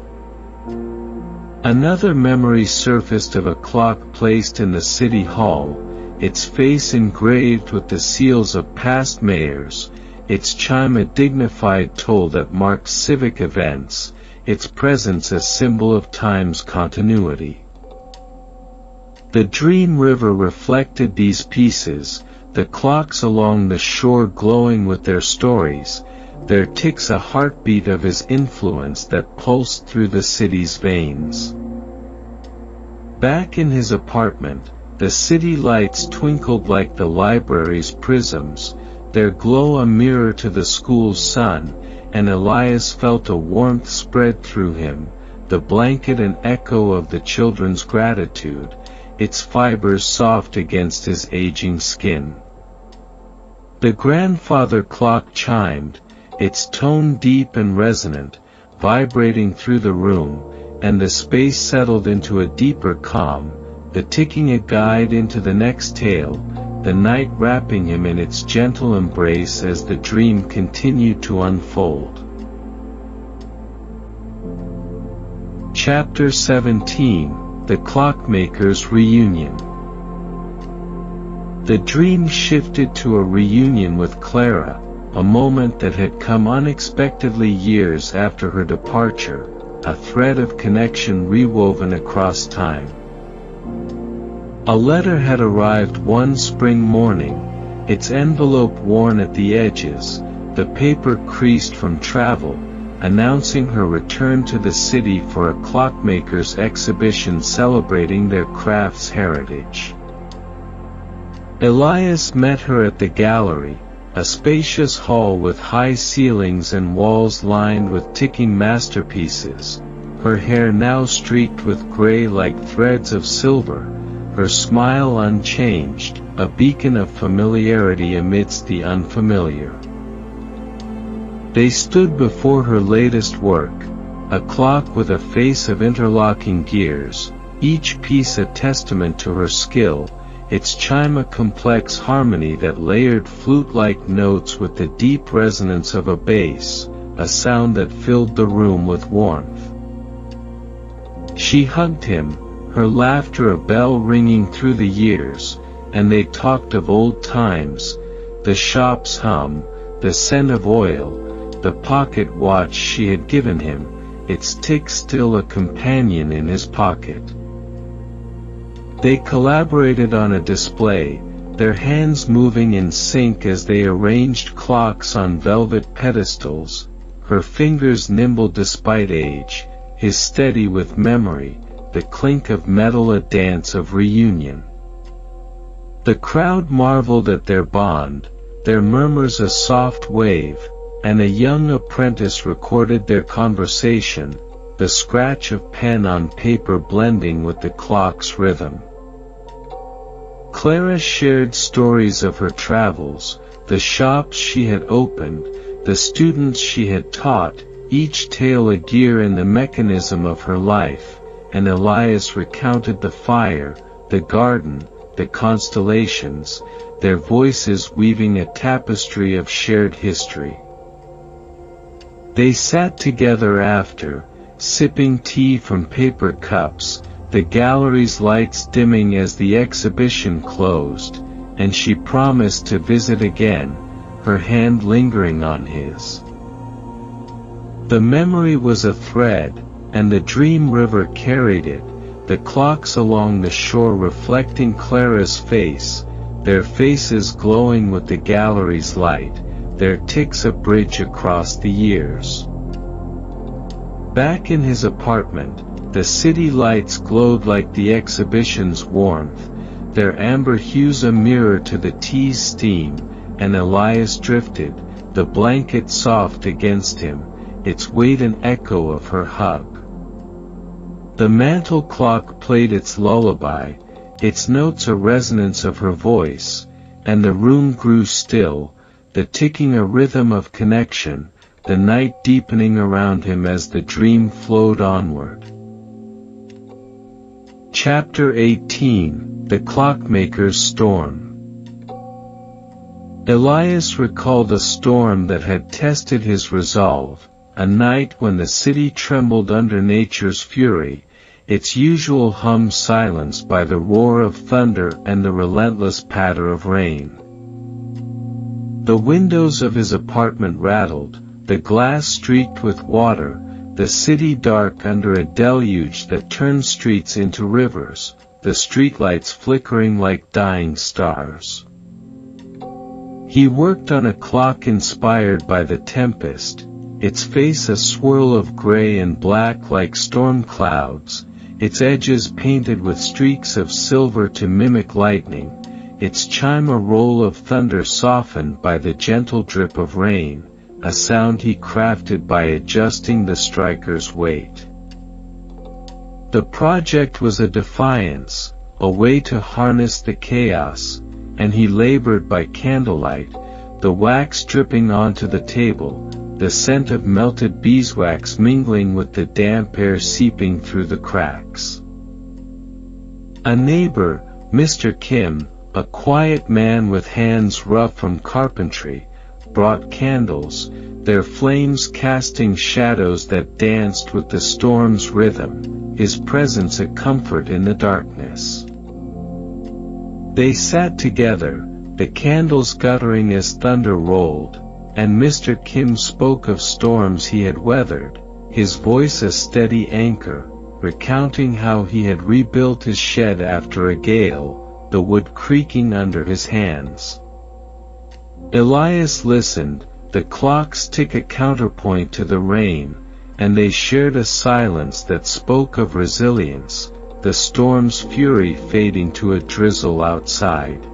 Another memory surfaced of a clock placed in the city hall, its face engraved with the seals of past mayors, its chime a dignified toll that marked civic events, its presence a symbol of time's continuity. The dream river reflected these pieces, the clocks along the shore glowing with their stories, their ticks a heartbeat of his influence that pulsed through the city's veins. Back in his apartment, the city lights twinkled like the library's prisms, their glow a mirror to the school's sun, and Elias felt a warmth spread through him, the blanket an echo of the children's gratitude, its fibers soft against his aging skin. The grandfather clock chimed, its tone deep and resonant, vibrating through the room, and the space settled into a deeper calm, the ticking a guide into the next tale, the night wrapping him in its gentle embrace as the dream continued to unfold. Chapter 17, The Clockmaker's Reunion. The dream shifted to a reunion with Clara, a moment that had come unexpectedly years after her departure, a thread of connection rewoven across time. A letter had arrived one spring morning, its envelope worn at the edges, the paper creased from travel, announcing her return to the city for a clockmaker's exhibition celebrating their craft's heritage. Elias met her at the gallery, a spacious hall with high ceilings and walls lined with ticking masterpieces, her hair now streaked with gray like threads of silver, her smile unchanged, a beacon of familiarity amidst the unfamiliar. They stood before her latest work, a clock with a face of interlocking gears, each piece a testament to her skill, its chime a complex harmony that layered flute-like notes with the deep resonance of a bass, a sound that filled the room with warmth. She hugged him, her laughter a bell ringing through the years, and they talked of old times, the shop's hum, the scent of oil, the pocket watch she had given him, its tick still a companion in his pocket. They collaborated on a display, their hands moving in sync as they arranged clocks on velvet pedestals, her fingers nimble despite age, his steady with memory, the clink of metal a dance of reunion. The crowd marveled at their bond, their murmurs a soft wave, and a young apprentice recorded their conversation, the scratch of pen on paper blending with the clock's rhythm. Clara shared stories of her travels, the shops she had opened, the students she had taught, each tale a gear in the mechanism of her life, and Elias recounted the fire, the garden, the constellations, their voices weaving a tapestry of shared history. They sat together after, sipping tea from paper cups, the gallery's lights dimming as the exhibition closed, and she promised to visit again, her hand lingering on his. The memory was a thread, and the dream river carried it, the clocks along the shore reflecting Clara's face, their faces glowing with the gallery's light, their ticks a bridge across the years. Back in his apartment, the city lights glowed like the exhibition's warmth, their amber hues a mirror to the tea's steam, and Elias drifted, the blanket soft against him, its weight an echo of her hug. The mantel clock played its lullaby, its notes a resonance of her voice, and the room grew still, the ticking a rhythm of connection, the night deepening around him as the dream flowed onward. Chapter 18, The Clockmaker's Storm. Elias recalled a storm that had tested his resolve, a night when the city trembled under nature's fury, its usual hum silenced by the roar of thunder and the relentless patter of rain. The windows of his apartment rattled, the glass streaked with water, the city dark under a deluge that turned streets into rivers, the streetlights flickering like dying stars. He worked on a clock inspired by the tempest, its face a swirl of gray and black like storm clouds, its edges painted with streaks of silver to mimic lightning, its chime a roll of thunder softened by the gentle drip of rain, a sound he crafted by adjusting the striker's weight. The project was a defiance, a way to harness the chaos, and he labored by candlelight, the wax dripping onto the table, the scent of melted beeswax mingling with the damp air seeping through the cracks. A neighbor, Mr. Kim, a quiet man with hands rough from carpentry, brought candles, their flames casting shadows that danced with the storm's rhythm, his presence a comfort in the darkness. They sat together, the candles guttering as thunder rolled, and Mr. Kim spoke of storms he had weathered, his voice a steady anchor, recounting how he had rebuilt his shed after a gale, the wood creaking under his hands. Elias listened, the clock's tick a counterpoint to the rain, and they shared a silence that spoke of resilience, the storm's fury fading to a drizzle outside.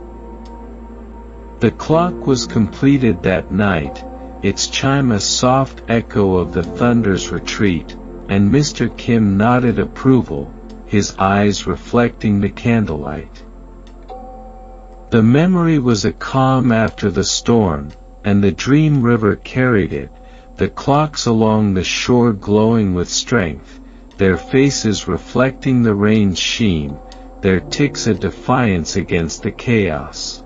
The clock was completed that night, its chime a soft echo of the thunder's retreat, and Mr. Kim nodded approval, his eyes reflecting the candlelight. The memory was a calm after the storm, and the dream river carried it, the clocks along the shore glowing with strength, their faces reflecting the rain's sheen, their ticks a defiance against the chaos.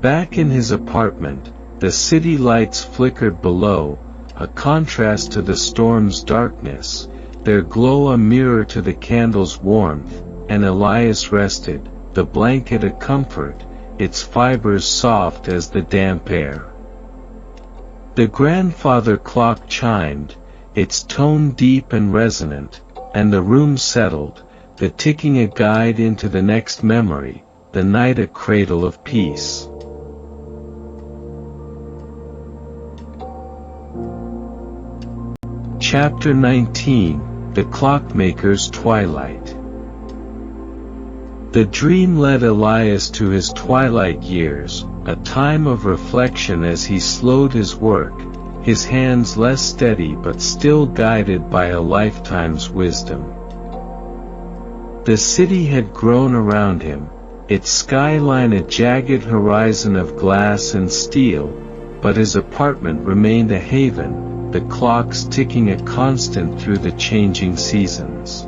Back in his apartment, the city lights flickered below, a contrast to the storm's darkness, their glow a mirror to the candle's warmth, and Elias rested, the blanket a comfort, its fibers soft as the damp air. The grandfather clock chimed, its tone deep and resonant, and the room settled, the ticking a guide into the next memory, the night a cradle of peace. Chapter 19, The Clockmaker's Twilight. The dream led Elias to his twilight years, a time of reflection as he slowed his work, his hands less steady but still guided by a lifetime's wisdom. The city had grown around him, its skyline a jagged horizon of glass and steel, but his apartment remained a haven, the clocks ticking a constant through the changing seasons.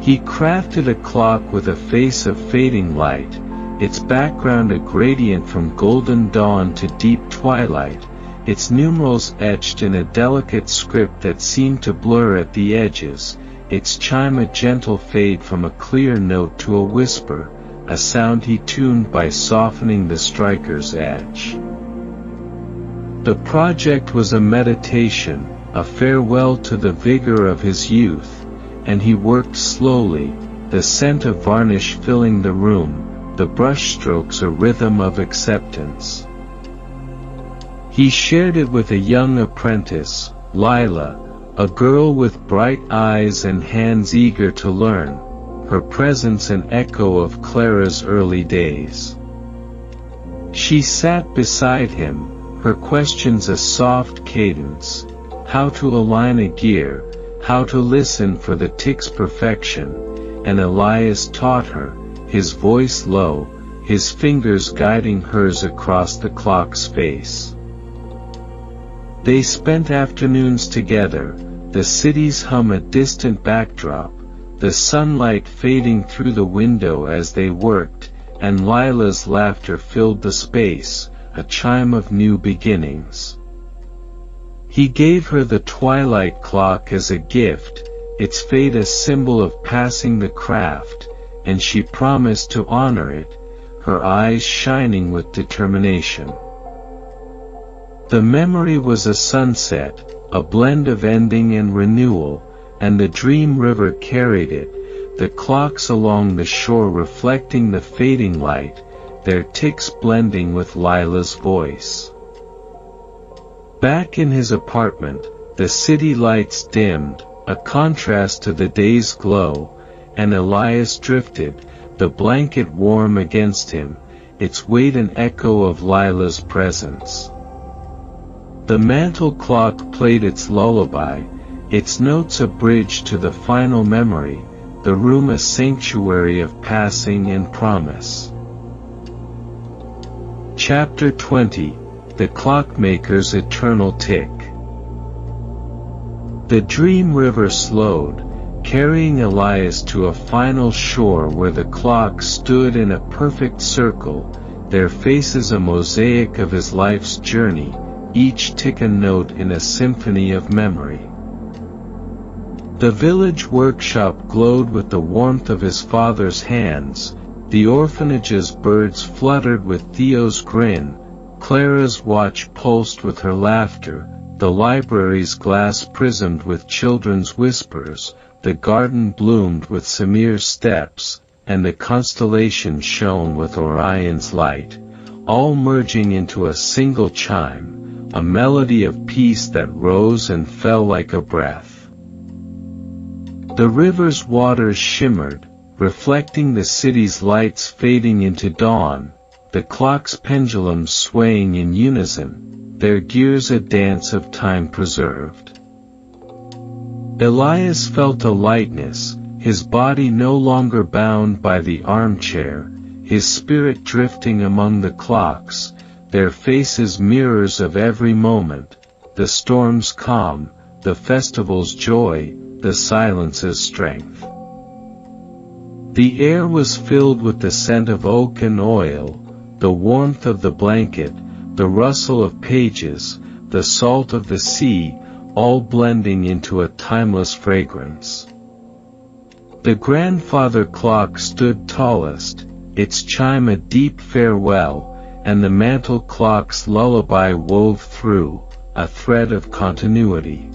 He crafted a clock with a face of fading light, its background a gradient from golden dawn to deep twilight, its numerals etched in a delicate script that seemed to blur at the edges, its chime a gentle fade from a clear note to a whisper, a sound he tuned by softening the striker's edge. The project was a meditation, a farewell to the vigor of his youth, and he worked slowly, the scent of varnish filling the room, the brushstrokes a rhythm of acceptance. He shared it with a young apprentice, Lila, a girl with bright eyes and hands eager to learn, her presence an echo of Clara's early days. She sat beside him, her questions a soft cadence, how to align a gear, how to listen for the tick's perfection, and Elias taught her, his voice low, his fingers guiding hers across the clock's face. They spent afternoons together, the city's hum a distant backdrop, the sunlight fading through the window as they worked, and Lila's laughter filled the space, a chime of new beginnings. He gave her the twilight clock as a gift, its fate a symbol of passing the craft, and she promised to honor it, her eyes shining with determination. The memory was a sunset, a blend of ending and renewal, and the dream river carried it, the clocks along the shore reflecting the fading light, their ticks blending with Lila's voice. Back in his apartment, the city lights dimmed, a contrast to the day's glow, and Elias drifted, the blanket warm against him, its weight an echo of Lila's presence. The mantel clock played its lullaby, its notes a bridge to the final memory, the room a sanctuary of passing and promise. Chapter 20, The Clockmaker's Eternal Tick. The dream river slowed, carrying Elias to a final shore where the clocks stood in a perfect circle, their faces a mosaic of his life's journey, each tick a note in a symphony of memory. The village workshop glowed with the warmth of his father's hands, the orphanage's birds fluttered with Theo's grin, Clara's watch pulsed with her laughter, the library's glass prismed with children's whispers, the garden bloomed with Samir's steps, and the constellation shone with Orion's light, all merging into a single chime, a melody of peace that rose and fell like a breath. The river's waters shimmered, reflecting the city's lights fading into dawn, the clock's pendulums swaying in unison, their gears a dance of time preserved. Elias felt a lightness, his body no longer bound by the armchair, his spirit drifting among the clocks, their faces mirrors of every moment, the storm's calm, the festival's joy, the silence's strength. The air was filled with the scent of oak and oil, the warmth of the blanket, the rustle of pages, the salt of the sea, all blending into a timeless fragrance. The grandfather clock stood tallest, its chime a deep farewell, and the mantel clock's lullaby wove through, a thread of continuity.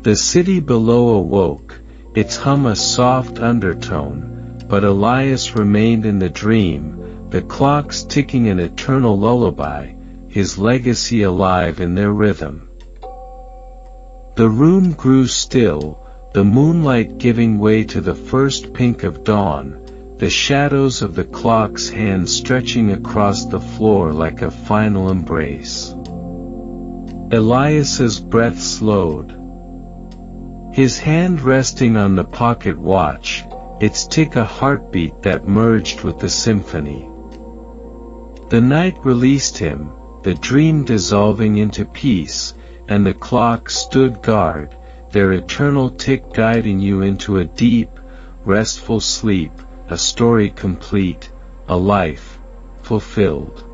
The city below awoke, its hum a soft undertone, but Elias remained in the dream, the clocks ticking an eternal lullaby, his legacy alive in their rhythm. The room grew still, the moonlight giving way to the first pink of dawn, the shadows of the clock's hands stretching across the floor like a final embrace. Elias's breath slowed. His hand resting on the pocket watch, its tick a heartbeat that merged with the symphony. The night released him, the dream dissolving into peace, and the clock stood guard, their eternal tick guiding you into a deep, restful sleep, a story complete, a life fulfilled.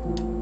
you.